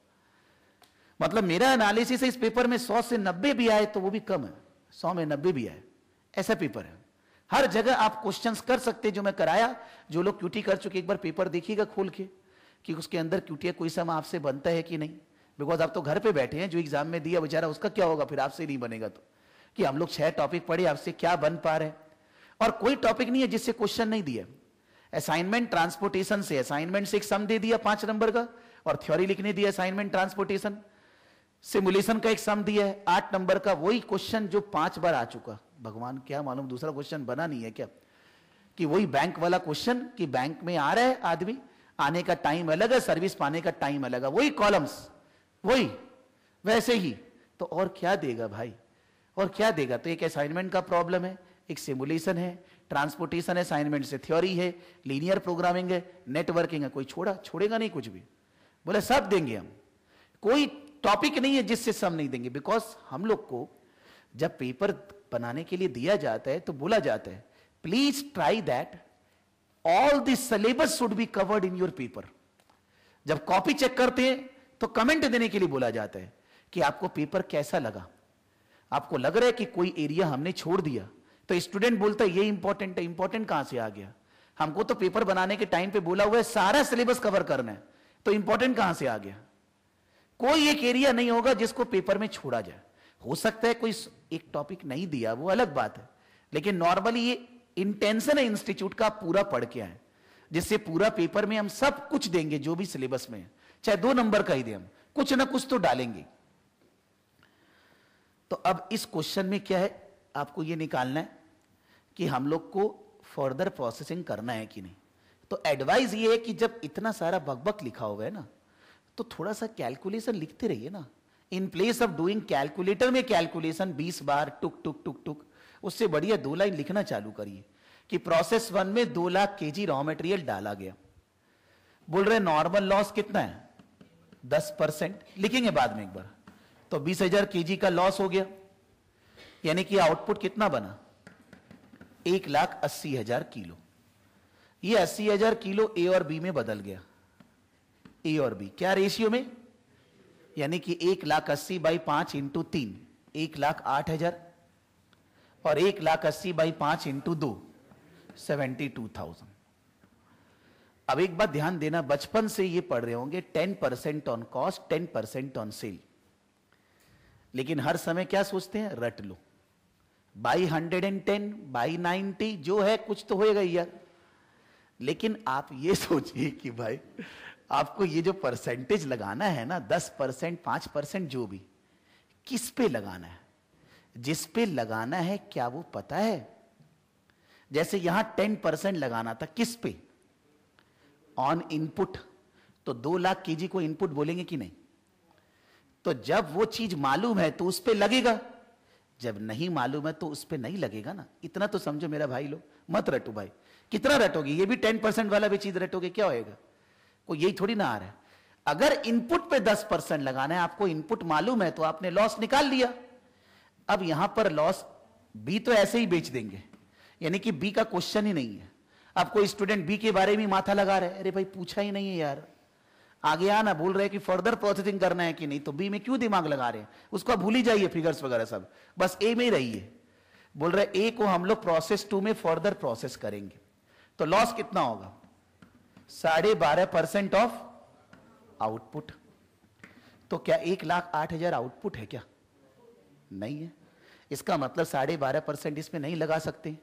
मतलब मेरा एनालिसिस है इस पेपर में 100 से 90 भी आए तो वो भी कम है, 100 में 90 भी आए, ऐसा पेपर है। हर जगह आप क्वेश्चंस कर सकते हैं जो मैं कराया। जो लोग क्यूटी कर चुके एक बार पेपर देखिएगा खोल के कि उसके अंदर क्यूटी कोई सम आपसे बनता है कि नहीं। बिकॉज आप तो घर पे बैठे हैं, जो एग्जाम में दिया बेचारा उसका क्या होगा फिर, आपसे नहीं बनेगा। तो कि हम लोग 6 टॉपिक पढ़े, आपसे क्या बन पा रहे हैं? और कोई टॉपिक नहीं है जिससे क्वेश्चन नहीं दिया। असाइनमेंट ट्रांसपोर्टेशन से, असाइनमेंट से एक सम दे दिया 5 नंबर का, और थ्योरी लिखने दिया असाइनमेंट ट्रांसपोर्टेशन। सिमुलेशन का एक सम दिया है 8 नंबर का, वही क्वेश्चन जो 5 बार आ चुका। भगवान क्या मालूम दूसरा क्वेश्चन बना नहीं है क्या? कि वही बैंक वाला क्वेश्चन कि बैंक में आ रहा है आदमी, आने का टाइम अलग है, सर्विस पाने का टाइम अलग है, वही कॉलम्स, वही वैसे ही। तो और क्या देगा भाई, और क्या देगा? तो एक असाइनमेंट का प्रॉब्लम है, एक सिमुलेशन है, ट्रांसपोर्टेशन है, असाइनमेंट से थ्योरी है, लीनियर प्रोग्रामिंग है, नेटवर्किंग है। कोई छोड़ेगा नहीं कुछ भी, बोले सब देंगे हम। कोई टॉपिक नहीं है जिससे सम नहीं देंगे। बिकॉज हम लोग को जब पेपर बनाने के लिए दिया जाता है तो बोला जाता है please try that all this syllabus should be covered in your paper. जब कॉपी चेक करते हैं तो कमेंट देने के लिए बोला जाता है कि आपको पेपर कैसा लगा, आपको लग रहा है कि कोई एरिया हमने छोड़ दिया। तो स्टूडेंट बोलता है ये इंपॉर्टेंट है, इंपॉर्टेंट कहां से आ गया? हमको तो पेपर बनाने के टाइम पे बोला हुआ है सारा सिलेबस कवर करना है, तो इंपॉर्टेंट कहां से आ गया? कोई एक एरिया नहीं होगा जिसको पेपर में छोड़ा जाए। हो सकता है कोई एक टॉपिक नहीं दिया, वो अलग बात है, लेकिन नॉर्मली ये इंटेंशन है इंस्टीट्यूट का पूरा पढ़ के आए, जिससे पूरा पेपर में हम सब कुछ देंगे जो भी सिलेबस में है, चाहे 2 नंबर का ही दे, हम कुछ ना कुछ तो डालेंगे। तो अब इस क्वेश्चन में क्या है, आपको ये निकालना है कि हम लोग को फर्दर प्रोसेसिंग करना है कि नहीं। तो एडवाइस ये है कि जब इतना सारा बकबक लिखा हुआ है ना, तो थोड़ा सा कैलकुलेशन लिखते रहिए ना। In place of doing calculator में कैलकुलेशन 20 बार टुक टुक टुक टुक, उससे बढ़िया 2 लाइन लिखना चालू करिए कि प्रोसेस 1 में 2 लाख केजी रॉ मटेरियल डाला गया। बोल रहे नॉर्मल लॉस कितना है? 10%। लिखेंगे बाद में एक बार। तो 20,000 केजी का लॉस हो गया, यानी कि आउटपुट कितना बना? 1,80,000 किलो। ये 80,000 किलो ए और बी में बदल गया। ए और बी क्या रेशियो में? यानी कि 1,80,000 बाई 5 इंटू 3 1,08,000, और 1,80,000 बाई 5 इंटू 2 72,000। अब एक बात ध्यान देना, बचपन से ये पढ़ रहे होंगे 10% ऑन कॉस्ट 10% ऑन सेल, लेकिन हर समय क्या सोचते हैं? रट लो, बाई 110 बाई 90 जो है कुछ तो होएगा यार। लेकिन आप ये सोचिए कि भाई आपको ये जो परसेंटेज लगाना है ना, 10% 5% जो भी, किस पे लगाना है? जिस पे लगाना है क्या वो पता है? जैसे यहां 10% लगाना था, किस पे? ऑन इनपुट, तो 2 लाख केजी को इनपुट बोलेंगे कि नहीं? तो जब वो चीज मालूम है तो उस पे लगेगा, जब नहीं मालूम है तो उस पे नहीं लगेगा ना। इतना तो समझो मेरा भाई लोग, मत रटो भाई। कितना रटोगे? ये भी 10% वाला भी चीज रटोगे, क्या होएगा? कोई यही थोड़ी ना आ रहा है। अगर इनपुट पे 10% लगाना है, आपको इनपुट मालूम है तो आपने लॉस निकाल लिया। अब यहां पर लॉस बी तो ऐसे ही बेच देंगे, यानी कि बी का क्वेश्चन ही नहीं है। अब कोई स्टूडेंट बी के बारे में माथा लगा रहे हैं, अरे भाई पूछा ही नहीं है यार, आगे आना बोल रहे हैं कि फर्दर प्रोसेसिंग करना है कि नहीं, तो बी में क्यों दिमाग लगा रहे हैं? उसको भूल ही जाइए, फिगर्स वगैरह सब, बस ए में ही रहिए। बोल रहे ए को हम लोग प्रोसेस 2 में फर्दर प्रोसेस करेंगे। तो लॉस कितना होगा? 12.5% ऑफ आउटपुट। तो क्या 1,08,000 आउटपुट है क्या? नहीं है। इसका मतलब 12.5% इसमें नहीं लगा सकते।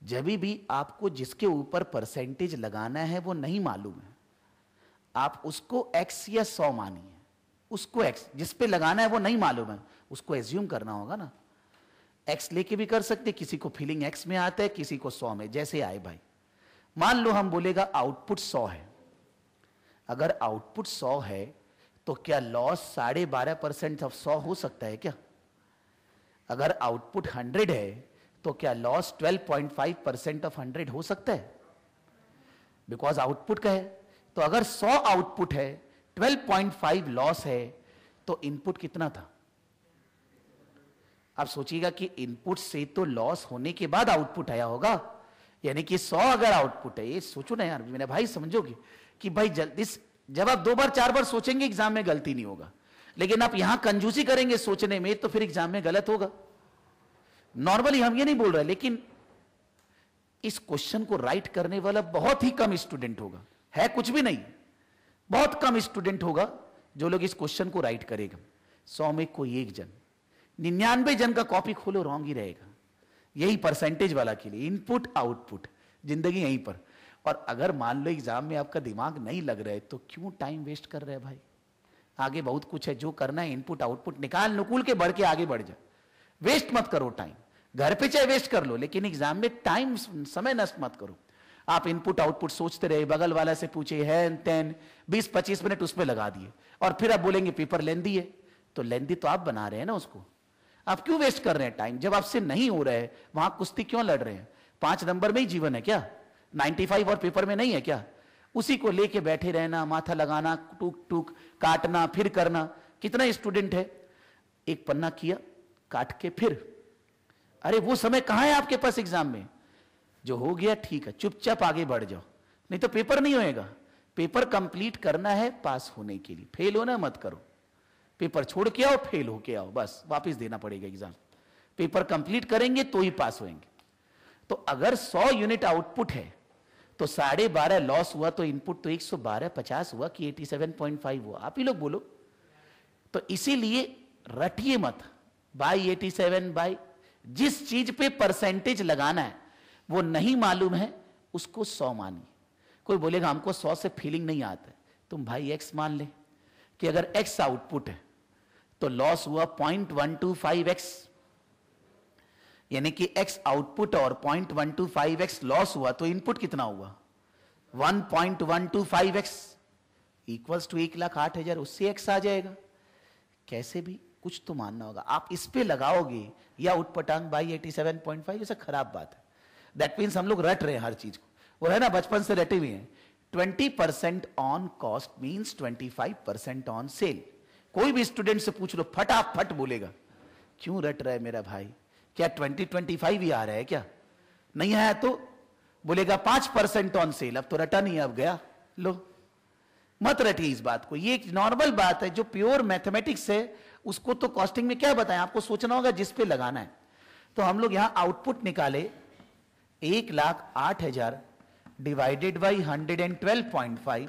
जब भी आपको जिसके ऊपर परसेंटेज लगाना है वो नहीं मालूम है, आप उसको x या 100 मानिए। उसको x जिस पे लगाना है वो नहीं मालूम है, उसको एज्यूम करना होगा ना। x लेके भी कर सकते, किसी को फीलिंग x में आता है, किसी को 100 में, जैसे आए भाई। मान लो हम बोलेगा आउटपुट 100 है। अगर आउटपुट 100 है तो क्या लॉस 12.5% ऑफ 100 हो सकता है क्या? अगर आउटपुट 100 है तो क्या लॉस 12.5% ऑफ 100 हो सकता है? बिकॉज आउटपुट का है। तो अगर 100 आउटपुट है, 12.5 लॉस है, तो इनपुट कितना था? आप सोचिएगा कि इनपुट से तो लॉस होने के बाद आउटपुट आया होगा, यानी कि 100 अगर आउटपुट है, ये सोचो ना यार मेरे भाई, समझोगे कि भाई जल्दी जब आप 2 बार 4 बार सोचेंगे एग्जाम में गलती नहीं होगा, लेकिन आप यहां कंजूसी करेंगे सोचने में तो फिर एग्जाम में गलत होगा। नॉर्मली हम ये नहीं बोल रहे, लेकिन इस क्वेश्चन को राइट करने वाला बहुत ही कम स्टूडेंट होगा, है कुछ भी नहीं, बहुत कम स्टूडेंट होगा जो लोग इस क्वेश्चन को राइट करेगा। 100 में कोई एक जन, 99 जन का कॉपी खोलो रॉन्ग ही रहेगा। यही परसेंटेज वाला के लिए इनपुट आउटपुट, जिंदगी यहीं पर। और अगर मान लो एग्जाम में आपका दिमाग नहीं लग रहा है तो क्यों टाइम वेस्ट कर रहे हैं भाई? आगे बहुत कुछ है जो करना है, इनपुट आउटपुट निकाल नुकुल के बढ़ के आगे बढ़ जा, वेस्ट मत करो टाइम। घर पे चाहे वेस्ट कर लो, लेकिन एग्जाम में टाइम समय नष्ट मत करो। आप इनपुट आउटपुट सोचते रहे, बगल वाला से पूछे है तेन 20-25 मिनट उसमें लगा दिए, और फिर आप बोलेंगे पेपर लेंदी है। तो लेंदी तो आप बना रहे हैं ना उसको, आप क्यों वेस्ट कर रहे हैं टाइम? जब आपसे नहीं हो रहा है वहां कुश्ती क्यों लड़ रहे हैं? 5 नंबर में ही जीवन है क्या? 95 और पेपर में नहीं है क्या? उसी को लेके बैठे रहना, माथा लगाना, टूक टूक काटना, फिर करना। कितना स्टूडेंट है एक पन्ना किया काट के फिर, अरे वो समय कहां है आपके पास एग्जाम में? जो हो गया ठीक है, चुपचाप आगे बढ़ जाओ, नहीं तो पेपर नहीं होएगा। पेपर कंप्लीट करना है पास होने के लिए, फेल होना मत करो। पेपर छोड़ के आओ, फेल होके आओ, बस वापस देना पड़ेगा एग्जाम। पेपर कंप्लीट करेंगे तो ही पास होंगे। तो अगर 100 यूनिट आउटपुट है तो 12.5 लॉस हुआ, तो इनपुट तो 112.50 हुआ कि 87.5 हुआ? आप ही लोग बोलो। तो इसीलिए रटिए मत बाई 87 बाई, जिस चीज पे परसेंटेज लगाना है वो नहीं मालूम है उसको 100 मानिए। कोई बोलेगा हमको 100 से फीलिंग नहीं आता है, तुम भाई x मान ले कि अगर x आउटपुट है तो लॉस हुआ 0.125x, यानी कि x आउटपुट और 0.125x लॉस हुआ, तो इनपुट कितना हुआ? 1.125x इक्वल्स टू 1,08,000, उससे x आ जाएगा। कैसे भी कुछ तो मानना होगा। आप इस पे लगाओगे या उटपटांग बाई 87.5, जैसा खराब बात है। दैट मीन्स हम लोग रट रहे हैं हर चीज को, वो है ना बचपन से रटे हुए हैं। 20% on cost means 25% on sale. कोई भी स्टूडेंट से पूछ लो फटाफट बोलेगा। क्यों रट रहा है मेरा भाई? क्या 20-25 ही आ रहा है क्या? नहीं आया तो बोलेगा 5% ऑन सेल। अब तो रटा नहीं, अब गया। लो मत रटिए इस बात को, ये एक नॉर्मल बात है जो प्योर मैथमेटिक्स है। उसको तो कॉस्टिंग में क्या बताएं, आपको सोचना होगा जिस पे लगाना है। तो हम लोग यहां आउटपुट निकाले 1,08,000 डिवाइडेड बाई 112.5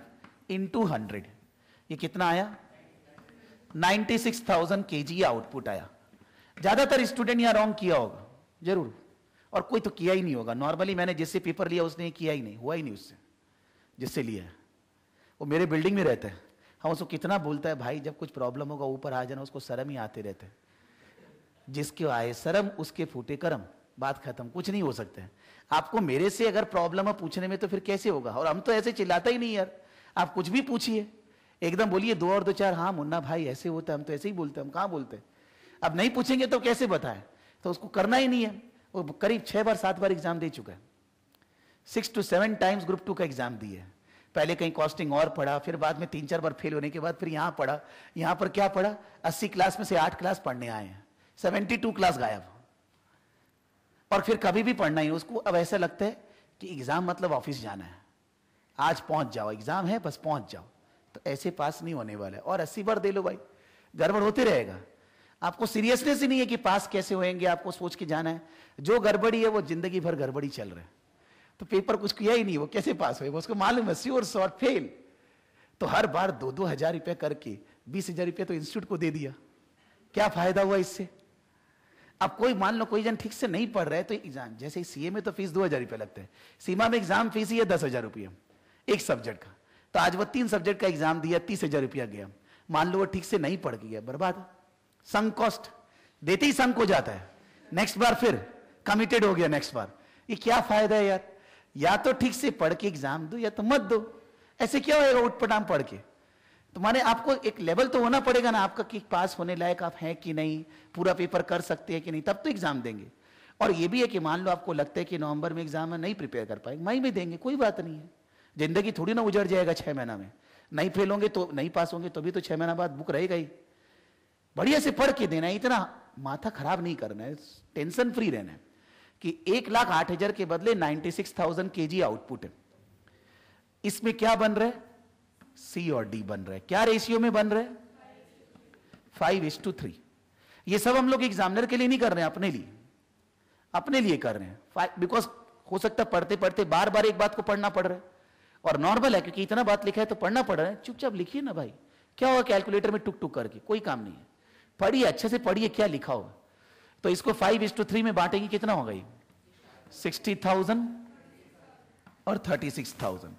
इंटू 100, ये कितना आया? 96,000 kg आउटपुट आया। ज्यादातर स्टूडेंट यहां रॉन्ग किया होगा जरूर, और कोई तो किया ही नहीं होगा। नॉर्मली मैंने जिससे पेपर लिया उसने किया ही नहीं, हुआ ही नहीं उससे जिससे लिया है। वो मेरे बिल्डिंग में रहता है, हम उसको कितना बोलता है भाई जब कुछ प्रॉब्लम होगा ऊपर आ जाना, उसको शर्म ही आते रहते हैं। जिसके आए शर्म उसके फूटे करम, बात खत्म, कुछ नहीं हो सकता है। आपको मेरे से अगर प्रॉब्लम है पूछने में तो फिर कैसे होगा? और हम तो ऐसे चिल्लाता ही नहीं यार, आप कुछ भी पूछिए, एकदम बोलिए 2 और 2 4, हाँ मुन्ना भाई ऐसे होता है, हम तो ऐसे ही बोलते हैं, हम कहाँ बोलते हैं। अब नहीं पूछेंगे तो कैसे बताएं? तो उसको करना ही नहीं है। वो करीब 6 बार 7 बार एग्जाम दे चुका है, 6 to 7 टाइम्स ग्रुप 2 का एग्जाम दिया है। पहले कहीं कॉस्टिंग और पढ़ा, फिर बाद में 3-4 बार फेल होने के बाद फिर यहां पढ़ा। यहां पर क्या पढ़ा? 80 क्लास में से 8 क्लास पढ़ने आए हैं, 72 क्लास गायब। और फिर कभी भी पढ़ना ही उसको। अब ऐसा लगता है कि एग्जाम मतलब ऑफिस जाना है, आज पहुंच जाओ, एग्जाम है बस पहुंच जाओ। तो ऐसे पास नहीं होने वाला है। और 80 बार दे लो भाई, गड़बड़ होते रहेगा। आपको सीरियसनेस ही नहीं है कि पास कैसे होएंगे, आपको सोच के जाना है। जो गड़बड़ी है वो जिंदगी भर गड़बड़ी चल रहा है। तो पेपर कुछ किया ही नहीं, वो कैसे पास हुए? उसको मालूम है श्योर शॉर्ट फेल। तो हर बार 2-2 हजार रुपया करके 20,000 रुपया तो इंस्टीट्यूट को दे दिया, क्या फायदा हुआ इससे? अब कोई मान लो कोई जन ठीक से नहीं पढ़ रहा है तो एग्जाम, जैसे सीए में तो फीस 2,000 रुपया लगता है, सीमा में एग्जाम फीस ही है 10,000 रुपया एक सब्जेक्ट का। तो आज वो 3 सब्जेक्ट का एग्जाम दिया, 30,000 रुपया गया। मान लो वो ठीक से नहीं पढ़ गया, बर्बाद। संक कॉस्ट देते ही संक हो जाता है, नेक्स्ट बार फिर कमिटेड हो गया नेक्स्ट बार। ये क्या फायदा है यार? या तो ठीक से पढ़ के एग्जाम दो या तो मत दो। ऐसे क्या होएगा उठपटांग पढ़ के? तो माने आपको एक लेवल तो होना पड़ेगा ना आपका कि पास होने लायक आप हैं कि नहीं, पूरा पेपर कर सकते हैं कि नहीं, तब तो एग्जाम देंगे। और ये भी है कि मान लो आपको लगता है कि नवंबर में एग्जाम है, नहीं प्रिपेयर कर पाएंगे, मई में देंगे, कोई बात नहीं है। जिंदगी थोड़ी ना उजड़ जाएगा 6 महीना में। नहीं फेल होंगे तो नहीं पास होंगे तो भी तो 6 महीना बाद बुक रहेगा ही। बढ़िया से पढ़ के देना है, इतना माथा खराब नहीं करना है, टेंशन फ्री रहना है कि 1,08,000 के बदले 96,000 kg आउटपुट है। इसमें क्या बन रहा है? सी और डी बन रहा है। क्या रेशियो में बन रहा है? 5:3। ये सब हम लोग एग्जामिनर के लिए नहीं कर रहे हैं, अपने लिए कर रहे हैं। बिकॉज हो सकता है पढ़ते पढ़ते बार बार एक बात को पढ़ना पड़ रहा है, और नॉर्मल है क्योंकि इतना बात लिखा है तो पढ़ना पड़ रहा है। चुपचाप लिखिए ना भाई, क्या होगा कैलकुलेटर में टुक टुक करके, कोई काम नहीं है। पढ़िए, अच्छे से पढ़िए क्या लिखा होगा। तो इसको 5:3 में बांटेंगे, कितना होगा ये? 60,000 और 36,000।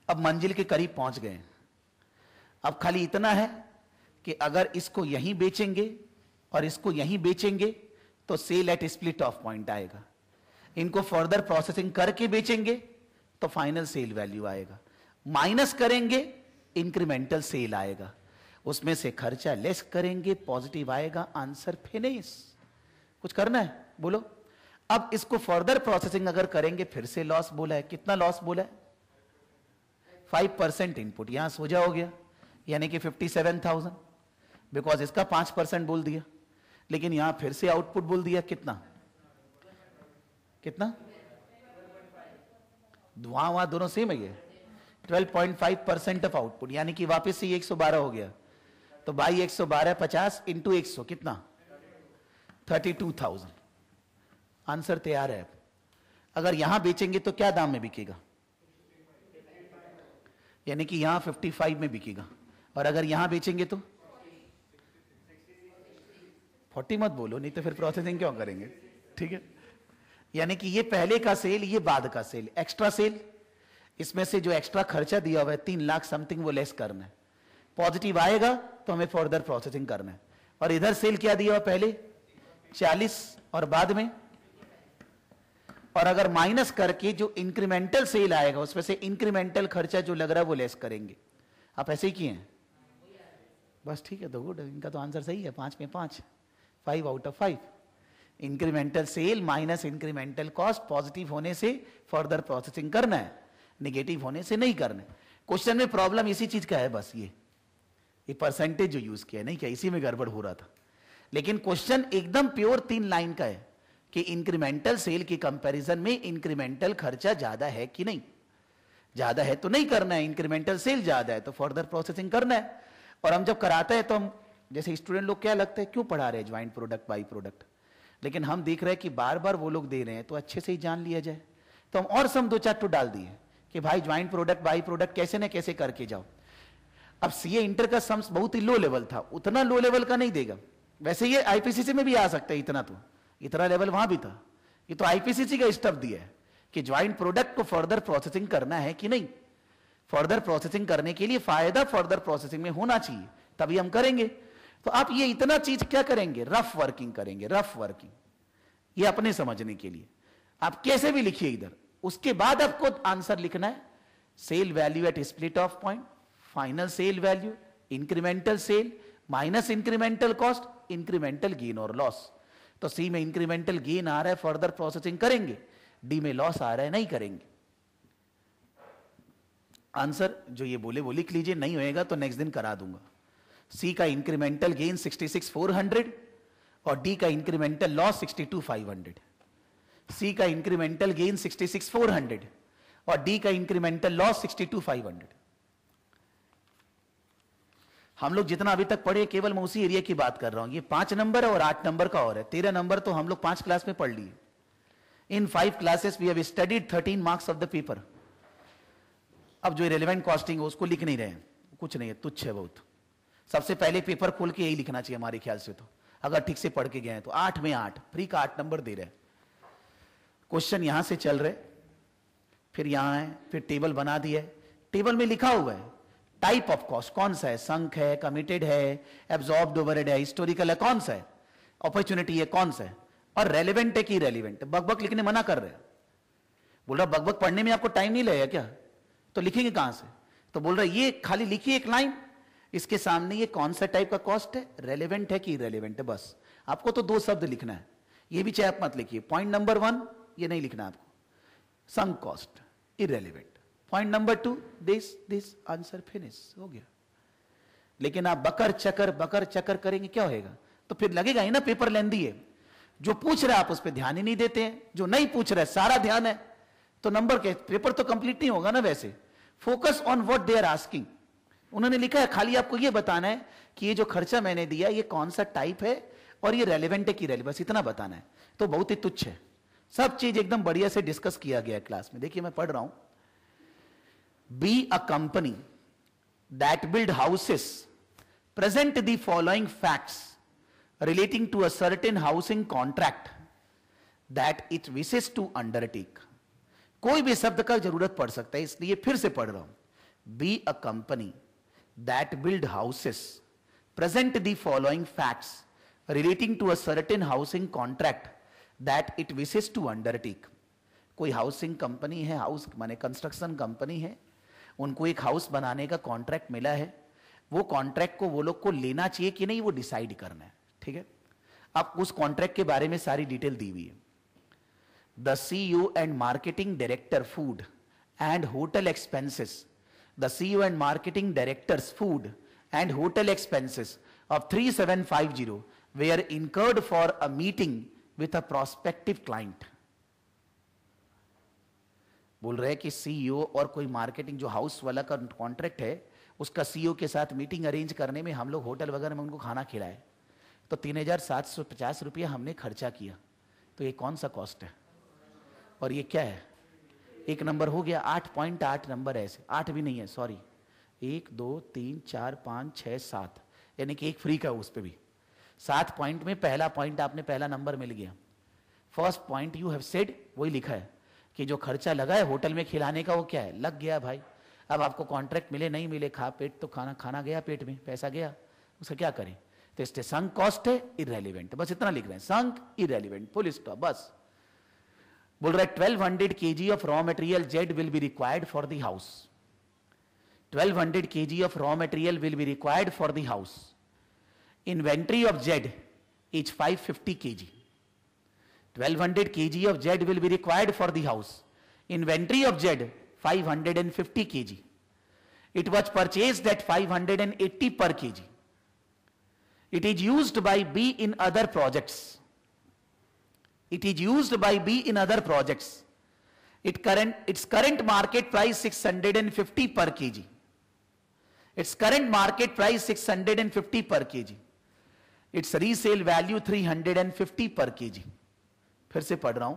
अब मंजिल के करीब पहुंच गए। अब खाली इतना है कि अगर इसको यहीं बेचेंगे और इसको यहीं बेचेंगे तो sale at split off point आएगा। इनको फर्दर प्रोसेसिंग करके बेचेंगे तो फाइनल सेल वैल्यू आएगा। माइनस करेंगे इंक्रीमेंटल सेल आएगा। उसमें से खर्चा लेस करेंगे, पॉजिटिव आएगा, आंसर फिनिश। कुछ करना है बोलो। अब इसको फर्दर प्रोसेसिंग अगर करेंगे, फिर से लॉस बोला है। कितना लॉस बोला है? 5% इनपुट, यहां सोजा हो गया, यानी कि 57,000, बिकॉज इसका 5% बोल दिया। लेकिन यहां फिर से आउटपुट बोल दिया, कितना कितना? वहां दोनों सेम है। 12.5% ऑफ आउटपुट, यानी कि वापस से 112 हो गया। तो बाई 112 50 इंटू 100 कितना? 32,000। आंसर तैयार है। अगर यहां बेचेंगे तो क्या दाम में बिकेगा? यानी कि यहां 55 में बिकेगा। और अगर यहां बेचेंगे तो 40 मत बोलो, नहीं तो फिर प्रोसेसिंग क्यों करेंगे। ठीक है, यानी कि ये पहले का सेल, ये बाद का सेल, एक्स्ट्रा सेल। इसमें से जो एक्स्ट्रा खर्चा दिया हुआ है 3 लाख समथिंग, वो लेस करना है। पॉजिटिव आएगा तो हमें फर्दर प्रोसेसिंग करना है। और इधर सेल क्या दिया हुआ पहले? 40 और बाद में। और अगर माइनस करके जो इंक्रीमेंटल सेल आएगा उसमें से इंक्रीमेंटल खर्चा जो लग रहा है वो लेस करेंगे। आप ऐसे ही किए हैं बस, ठीक है, तो गुड। इनका तो आंसर सही है, 5 में 5, 5 out of 5। Incremental sale minus incremental cost, positive होने से फर्दर प्रोसेसिंग करना है, नेगेटिव होने से नहीं करना है। क्वेश्चन में प्रॉब्लम इसी चीज का है, बस ये परसेंटेज जो यूज किया नहीं क्या, इसी में गड़बड़ हो रहा था। लेकिन क्वेश्चन एकदम प्योर 3 लाइन का है कि इंक्रीमेंटल सेल की कंपैरिजन में इंक्रीमेंटल खर्चा ज्यादा है कि नहीं। ज्यादा है तो नहीं करना है, इंक्रीमेंटल सेल ज्यादा है तो फर्दर प्रोसेसिंग करना है। और हम जब कराते हैं तो हम जैसे स्टूडेंट लोग क्या लगता है क्यों पढ़ा रहे हैं ज्वाइंट प्रोडक्ट बाई प्रोडक्ट, लेकिन हम देख रहे हैं कि बार बार वो लोग दे रहे हैं तो अच्छे से ही जान लिया जाए। तो हम और सम 2-4 तो डाल दिए कि भाई ज्वाइंट प्रोडक्ट बाई प्रोडक्ट कैसे न कैसे करके जाओ। अब सीए इंटर का सम्स बहुत ही लो लेवल था, उतना लो लेवल का नहीं देगा। वैसे ये आईपीसीसी में भी आ सकता है, इतना लेवल वहां भी था। ये तो आईपीसीसी का स्टफ दिया है कि ज्वाइंट प्रोडक्ट को फर्दर प्रोसेसिंग करना है कि नहीं। फर्दर प्रोसेसिंग करने के लिए फायदा फर्दर प्रोसेसिंग में होना चाहिए, तभी हम करेंगे। तो आप ये इतना चीज क्या करेंगे? रफ वर्किंग करेंगे, रफ वर्किंग। ये अपने समझने के लिए आप कैसे भी लिखिए इधर, उसके बाद आपको आंसर लिखना है sale value at split off point, final sale value, incremental sale minus incremental cost, incremental gain और लॉस। तो सी में इंक्रीमेंटल गेन आ रहा है, फर्दर प्रोसेसिंग करेंगे, डी में लॉस आ रहा है, नहीं करेंगे। आंसर जो ये बोले वो लिख लीजिए, नहीं होएगा तो नेक्स्ट दिन करा दूंगा। सी का इंक्रीमेंटल गेन 66,400 और डी का इंक्रीमेंटल लॉस 62,500। सी का इंक्रीमेंटल गेन 66,400 और डी का इंक्रीमेंटल लॉस 62,500। हम लोग जितना अभी तक पढ़े केवल मैं उसी एरिया की बात कर रहा हूं। ये 5 नंबर है और 8 नंबर का और है, 13 नंबर तो हम लोग 5 क्लास में पढ़ लिए। इन 5 classes we have studied 13 marks of the paper. अब जो रेलेवेंट कॉस्टिंग है उसको लिख नहीं रहे हैं, कुछ नहीं है, तुच्छ है बहुत। सबसे पहले पेपर खोल के यही लिखना चाहिए हमारे ख्याल से, तो अगर ठीक से पढ़ के गए हैं तो 8 में 8 फ्री का 8 नंबर दे रहे हैं। क्वेश्चन यहां से चल रहे, फिर यहां है, फिर टेबल बना दिया, टेबल में लिखा हुआ है टाइप ऑफ कॉस्ट कौन सा है, संक है, कमिटेड है, एब्जॉर्ब्ड ओवरहेड है, हिस्टोरिकल है, कौन सा है, अपॉर्चुनिटी है, कौन सा है, और रेलेवेंट है कि इरेलीवेंट। बकबक लिखने मना कर रहे हैं, बोल रहा बकबक पढ़ने में आपको टाइम नहीं लगेगा क्या, तो लिखेंगे कहां से, तो बोल रहा ये खाली लिखिए एक लाइन, इसके सामने ये कौन सा टाइप का कॉस्ट है, रेलेवेंट है कि इरेलीवेंट है, बस आपको तो 2 शब्द लिखना है। ये भी चाहे आप मत लिखिए, पॉइंट नंबर 1 ये नहीं लिखना आपको, sunk cost irrelevant, point number 2 this answer, finish हो गया। लेकिन आप बकर चकर करेंगे क्या होएगा, तो फिर लगेगा ही ना पेपर लेंदी है। जो पूछ रहा है आप उस पर ध्यान ही नहीं देते हैं, जो नहीं पूछ रहा है सारा ध्यान है, तो नंबर के पेपर तो कंप्लीट नहीं होगा ना। वैसे focus on what they are asking, उन्होंने लिखा है खाली आपको ये बताना है कि ये जो खर्चा मैंने दिया ये कौन सा टाइप है और ये रेलेवेंट है कि इरेलीवेंट, बस इतना बताना है, तो बहुत ही तुच्छ है। सब चीज एकदम बढ़िया से डिस्कस किया गया है क्लास में। देखिए मैं पढ़ रहा हूं, B a company that build houses present the following facts relating to a certain housing contract that it wishes to undertake। कोई भी शब्द का जरूरत पड़ सकता है, इसलिए फिर से पढ़ रहा हूं। B a company that build houses present the following facts relating to a certain housing contract that it wishes to undertake. कोई हाउसिंग कंपनी है, हाउस माने कंस्ट्रक्शन कंपनी है, उनको एक हाउस बनाने का कॉन्ट्रैक्ट मिला है, वो कॉन्ट्रैक्ट को वो लोग को लेना चाहिए कि नहीं वो डिसाइड करना है, ठीक है। अब उस कॉन्ट्रैक्ट के बारे में सारी डिटेल दी हुई है। The CEO and marketing director food and hotel expenses, the CEO and marketing directors food and hotel expenses of 3750 were incurred for a meeting with a prospective client. बोल रहे हैं कि सीईओ और कोई मार्केटिंग जो हाउस वाला का contract है, उसका सीईओ के साथ मीटिंग अरेंज करने में हम लोग होटल वगैरह में उनको खाना खिलाए, तो 3,750 रुपया हमने खर्चा किया, तो ये कौन सा कॉस्ट है, और ये क्या है, एक नंबर हो गया। 8.8 नंबर है, ऐसे 8 भी नहीं है, सॉरी, 1 2 3 4 5 6 7, यानी कि एक फ्री का उस पर भी 7 पॉइंट में पहला पॉइंट आपने पहला नंबर मिल गया। First point you have said वही लिखा है कि जो खर्चा लगा है होटल में खिलाने का वो क्या है, लग गया भाई। अब आपको कॉन्ट्रैक्ट मिले नहीं मिले, खा पेट तो खाना गया पेट में, पैसा गया, उसका क्या करें, तो इससे संक कॉस्ट है इरेलीवेंट, बस इतना लिख रहे हैं, संक इरेलीवेंट, फुल स्टॉप बस। बोल रहा है 1200 kg of raw material Z will be required for the house, 1200 kg of raw material will be required for the house, inventory of Z is 550 kg, 1200 kg of Z will be required for the house. Inventory of Z 550 kg. It was purchased at 580 per kg. It is used by B in other projects. It is used by B in other projects. Its current market price 650 per kg. Its current market price 650 per kg. Its resale value 350 per kg. फिर से पढ़ रहा हूं,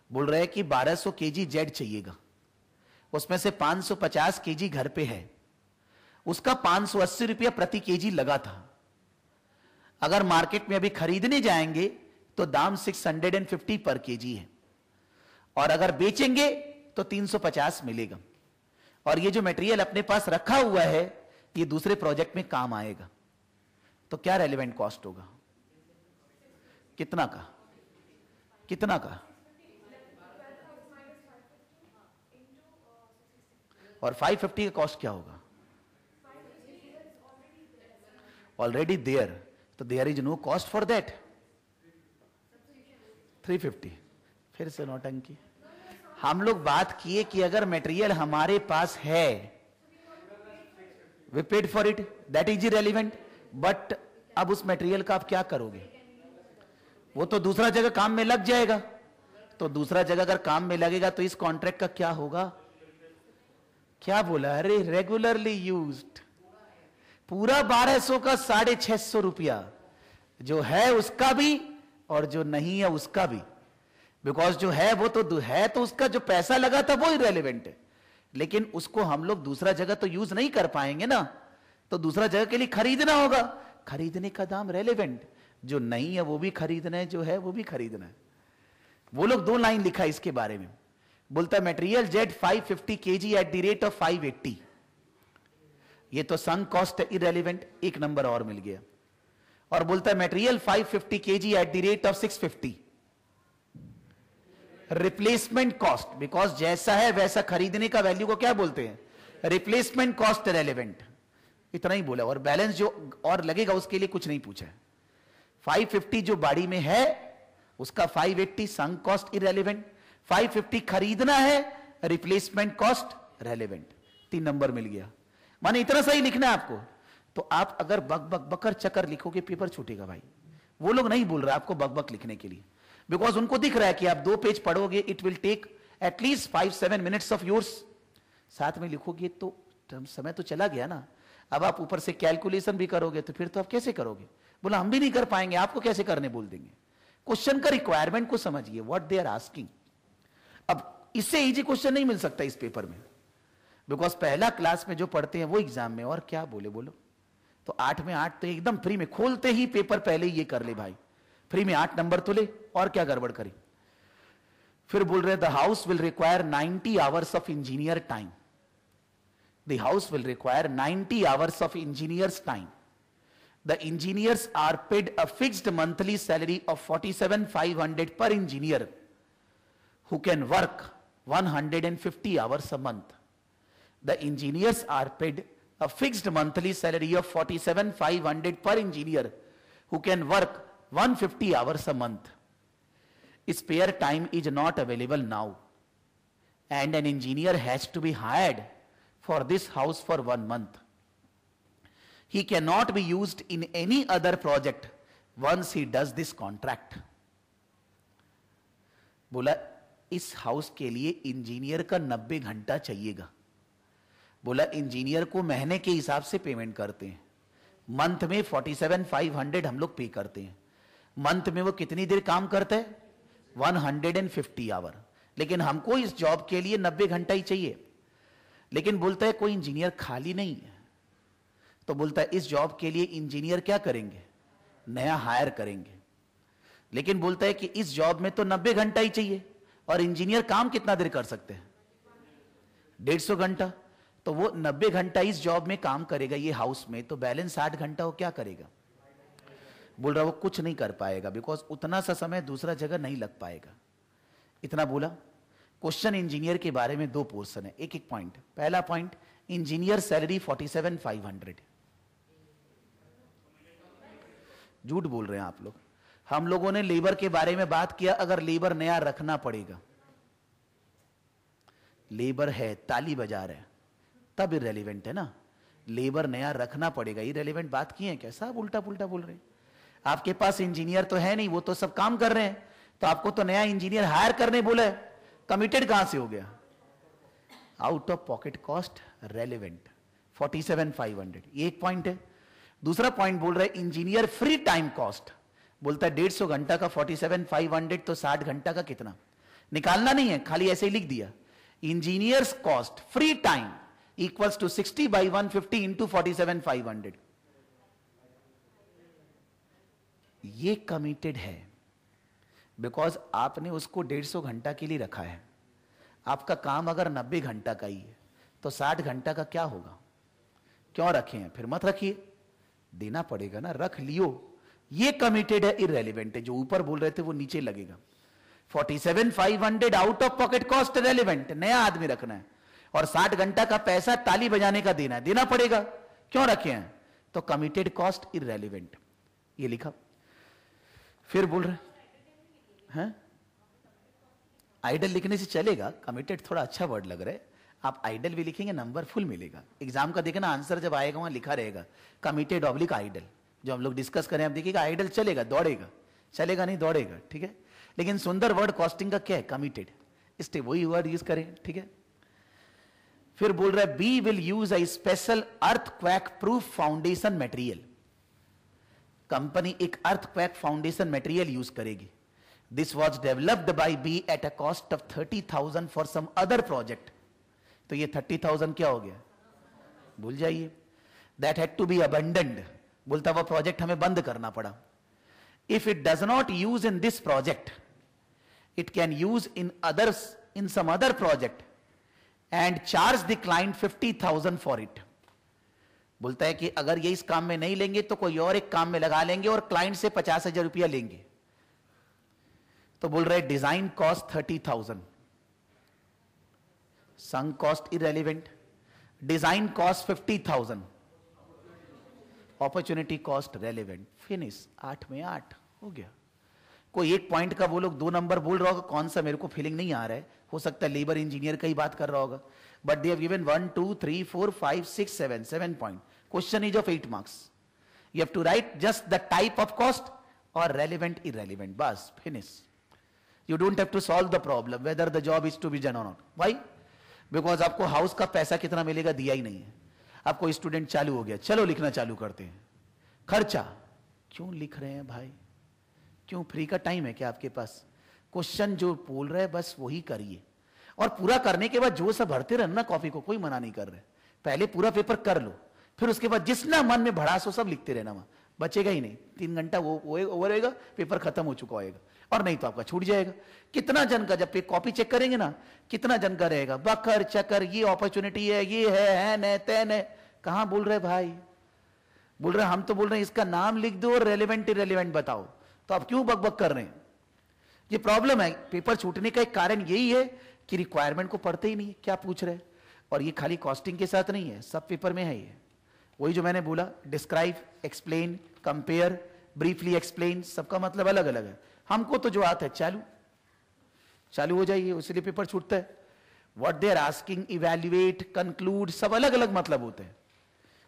बोल रहे हैं कि 1200 KG Z चाहिएगा, उसमें से 550 केजी घर पे है, उसका 580 रुपया प्रति केजी लगा था। अगर मार्केट में अभी खरीदने जाएंगे तो दाम 650 पर केजी है, और अगर बेचेंगे तो 350 मिलेगा, और ये जो मटेरियल अपने पास रखा हुआ है ये दूसरे प्रोजेक्ट में काम आएगा, तो क्या रेलेवेंट कॉस्ट होगा, कितना का, कितना का? और 550 का कॉस्ट क्या होगा? ऑलरेडी देयर, तो there is no cost for that. 350। फिर से नौटंकी। हम लोग बात किए कि अगर मटेरियल हमारे पास है, we paid for it, that is irrelevant. But अब उस मटेरियल का आप क्या करोगे? वो तो दूसरा जगह काम में लग जाएगा। तो दूसरा जगह अगर काम में लगेगा तो इस कॉन्ट्रैक्ट का क्या होगा? क्या बोला? अरे रेगुलरली यूज्ड। पूरा 1200 का 650 रुपया जो है उसका भी और जो नहीं है उसका भी। बिकॉज जो है वो तो है, तो उसका जो पैसा लगा था वो इररिलेवेंट है, लेकिन उसको हम लोग दूसरा जगह तो यूज नहीं कर पाएंगे ना, तो दूसरा जगह के लिए खरीदना होगा। खरीदने का दाम रेलेवेंट, जो नहीं है वो भी खरीदना है, जो है वो भी खरीदना है। वो लोग 2 लाइन लिखा इसके बारे में। बोलता है material Z 550 kg at the rate of 580। ये तो संक कॉस्ट है, इररिलेवेंट, 1 नंबर और मिल गया। और बोलता है material 550 kg at the rate of 650। Replacement cost, because जैसा है वैसा खरीदने का वैल्यू को क्या बोलते हैं? Replacement cost relevant. इतना ही बोला, और बैलेंस जो और लगेगा उसके लिए कुछ नहीं पूछा है। 550 जो बाड़ी में है उसका 580 संक कॉस्ट इररिलेवेंट, 550 खरीदना है, रिप्लेसमेंट कॉस्ट रेलेवेंट। 3 नंबर मिल गया। माने इतना सही लिखना है आपको। तो आप अगर बक बक बकर चकर लिखोगे पेपर छूटेगा भाई। वो लोग नहीं बोल रहे आपको बक बक लिखने के लिए, बिकॉज उनको दिख रहा है कि आप 2 पेज पढ़ोगे, it will take at least 5-7 minutes of yours. साथ में लिखोगे तो समय तो चला गया ना। अब आप ऊपर से कैलकुलेशन भी करोगे तो फिर तो आप कैसे करोगे? बोला हम भी नहीं कर पाएंगे, आपको कैसे करने बोल देंगे? क्वेश्चन का रिक्वायरमेंट को समझिए, व्हाट दे आर आस्किंग। अब इससे इजी क्वेश्चन नहीं मिल सकता इस पेपर में, बिकॉज पहला क्लास में जो पढ़ते हैं वो एग्जाम में, और क्या बोले बोलो। तो 8 में 8 तो एकदम फ्री में, खोलते ही पेपर पहले ही ये कर ले भाई, फ्री में 8 नंबर तो ले, और क्या गड़बड़ करी। फिर बोल रहे the house will require 90 hours of engineer time. The house will require 90 hours of engineer's time. The engineers are paid a fixed monthly salary of 47,500 per engineer who can work 150 hours a month. The engineers are paid a fixed monthly salary of 47,500 per engineer who can work 150 hours a month. Spare time is not available now, and an engineer has to be hired for this house for 1 month. He cannot be used in any other project once he does this contract. बोला इस house के लिए engineer का 90 घंटा चाहिएगा। बोला engineer को महीने के हिसाब से पेमेंट करते हैं, मंथ में 47,500 हम लोग पे करते हैं। मंथ में वो कितनी देर काम करता है? 150 आवर। लेकिन हमको इस जॉब के लिए 90 घंटा ही चाहिए। लेकिन बोलता है कोई इंजीनियर खाली नहीं है, तो बोलता है इस जॉब के लिए इंजीनियर क्या करेंगे? नया हायर करेंगे। लेकिन बोलता है कि इस जॉब में तो 90 घंटा ही चाहिए, और इंजीनियर काम कितना देर कर सकते हैं? 150 घंटा। तो वो 90 घंटा इस जॉब में काम करेगा ये हाउस में, तो बैलेंस 60 घंटा वो क्या करेगा? बोल रहा वो कुछ नहीं कर पाएगा, बिकॉज उतना सा समय दूसरा जगह नहीं लग पाएगा। इतना बोला। क्वेश्चन इंजीनियर के बारे में 2 पोर्शन है, एक एक पॉइंट। पहला पॉइंट, इंजीनियर सैलरी 47,500। झूठ बोल रहे हैं आप लोग। हम लोगों ने लेबर के बारे में बात किया, अगर लेबर नया रखना पड़ेगा, लेबर है ताली बजा रहे हैं तब इररिलेवेंट है ना। लेबर नया रखना पड़ेगा, इररिलेवेंट बात की है क्या? सब उल्टा पुल्टा बोल रहे हैं। आपके पास इंजीनियर तो है नहीं, वो तो सब काम कर रहे हैं, तो आपको तो नया इंजीनियर हायर करने बोला है। कमिटेड कहां से हो गया? Out of pocket cost relevant 47,500। ये एक पॉइंट है। दूसरा पॉइंट बोल रहा है इंजीनियर फ्री टाइम कॉस्ट। बोलता है 150 घंटा का 47,500, तो 60 घंटा का कितना? निकालना नहीं है, खाली ऐसे ही लिख दिया। Engineers cost free time equals to 60/150 into 47,500। ये कमिटेड है, बिकॉज आपने उसको 150 घंटा के लिए रखा है। आपका काम अगर 90 घंटा का ही है तो 60 घंटा का क्या होगा? क्यों रखे हैं? फिर मत रखिए, देना पड़ेगा ना, रख लियो। ये कमिटेड है, इररिलेवेंट है। जो ऊपर बोल रहे थे वो नीचे लगेगा। 47,500 out of pocket cost relevant, नया आदमी रखना है, और 60 घंटा का पैसा ताली बजाने का देना है, देना पड़ेगा, क्यों रखे हैं? तो कमिटेड कॉस्ट इररेलेवेंट, ये लिखा। फिर बोल रहे हैं आइडल लिखने से चलेगा, कमिटेड थोड़ा अच्छा वर्ड लग रहा है, आप आइडल भी लिखेंगे नंबर फुल मिलेगा। एग्जाम का देखना आंसर जब आएगा वहां लिखा रहेगा कमिटेड ऑब्लिक आइडल, जो हम लोग डिस्कस करें आप देखिएगा आइडल चलेगा, दौड़ेगा, चलेगा नहीं दौड़ेगा, ठीक है। लेकिन सुंदर वर्ड कॉस्टिंग का क्या है? कमिटेड, इसलिए वही वर्ड यूज करें, ठीक है। फिर बोल रहा है B will use a special earthquake proof foundation material, company एक अर्थक्वेक फाउंडेशन मटेरियल यूज करेगी। This was developed by B at a cost of 30,000 for some other project, तो ये 30,000 क्या हो गया? भूल जाइए। That had to be abandoned, बोलता वह प्रोजेक्ट हमें बंद करना पड़ा। If it does not use in this project, it can use in others, in some other project and charge the client 50,000 for it. बोलता है कि अगर ये इस काम में नहीं लेंगे तो कोई और एक काम में लगा लेंगे और क्लाइंट से 50,000 रुपया लेंगे। तो बोल रहे design cost 30,000, sunk cost irrelevant, design cost 50,000, opportunity cost relevant, finish. 8 में 8 हो गया। कोई एक पॉइंट का वो लोग 2 नंबर बोल रहा होगा, कौन सा मेरे को फीलिंग नहीं आ रहा है, हो सकता है लेबर इंजीनियर का ही बात कर रहा होगा, but they have given 1 2 3 4 5 6 7 point, question is of 8 marks, you have to write just the type of cost और रेलेवेंट इररेलेवेंट, बस finish. You don't have to solve the problem whether the job is to be done or not. Why? Because आपको house का पैसा कितना मिलेगा दिया ही नहीं है। आपको स्टूडेंट चालू हो गया, चलो लिखना चालू करते हैं, खर्चा क्यों लिख रहे हैं भाई? क्यों? फ्री का टाइम है क्या आपके पास? क्वेश्चन जो बोल रहे हैं बस वही करिए, और पूरा करने के बाद जो सब भरते रहना कॉपी को, कोई मना नहीं कर रहे। पहले पूरा पेपर कर लो, फिर उसके बाद जिसना मन में भड़ास हो सब लिखते रहना, वहां बचेगा ही नहीं। 3 घंटा वो ओवर रहेगा, पेपर खत्म हो चुका होगा, और नहीं तो आपका छूट जाएगा। कितना जन का, जब पे कॉपी चेक करेंगे ना, कितना जन का रहेगा बकर चकर, ये अपॉर्चुनिटी है, ये है न तैन है। कहां बोल रहे भाई? बोल रहे हम तो बोल रहे हैं इसका नाम लिख दो और रेलेवेंट इररेलेवेंट बताओ, तो आप क्यों बकबक कर रहे हैं? ये प्रॉब्लम है। पेपर छूटने का एक कारण यही है कि रिक्वायरमेंट को पढ़ते ही नहीं, क्या पूछ रहे। और ये खाली कॉस्टिंग के साथ नहीं है, सब पेपर में है ये। वही जो मैंने बोला, describe, explain, compare, briefly explain, सबका मतलब अलग अलग है। हमको तो जो आता है चालू हो जाइए, इसलिए पेपर छूटता है। What they are asking, evaluate, conclude, सब अलग अलग मतलब होते हैं।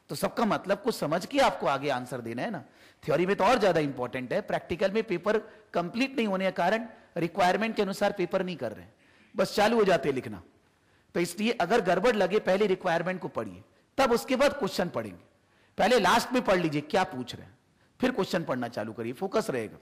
तो सबका मतलब को समझ के आपको आगे आंसर देना है ना। थ्योरी में तो और ज्यादा इंपॉर्टेंट है, प्रैक्टिकल में पेपर कंप्लीट नहीं होने के कारण रिक्वायरमेंट के अनुसार पेपर नहीं कर रहे हैं, बस चालू हो जाते लिखना। तो इसलिए अगर गड़बड़ लगे पहले रिक्वायरमेंट को पढ़िए, तब उसके बाद क्वेश्चन पढ़ेंगे। पहले लास्ट में पढ़ लीजिए क्या पूछ रहे हैं, फिर क्वेश्चन पढ़ना चालू करिए, फोकस रहेगा।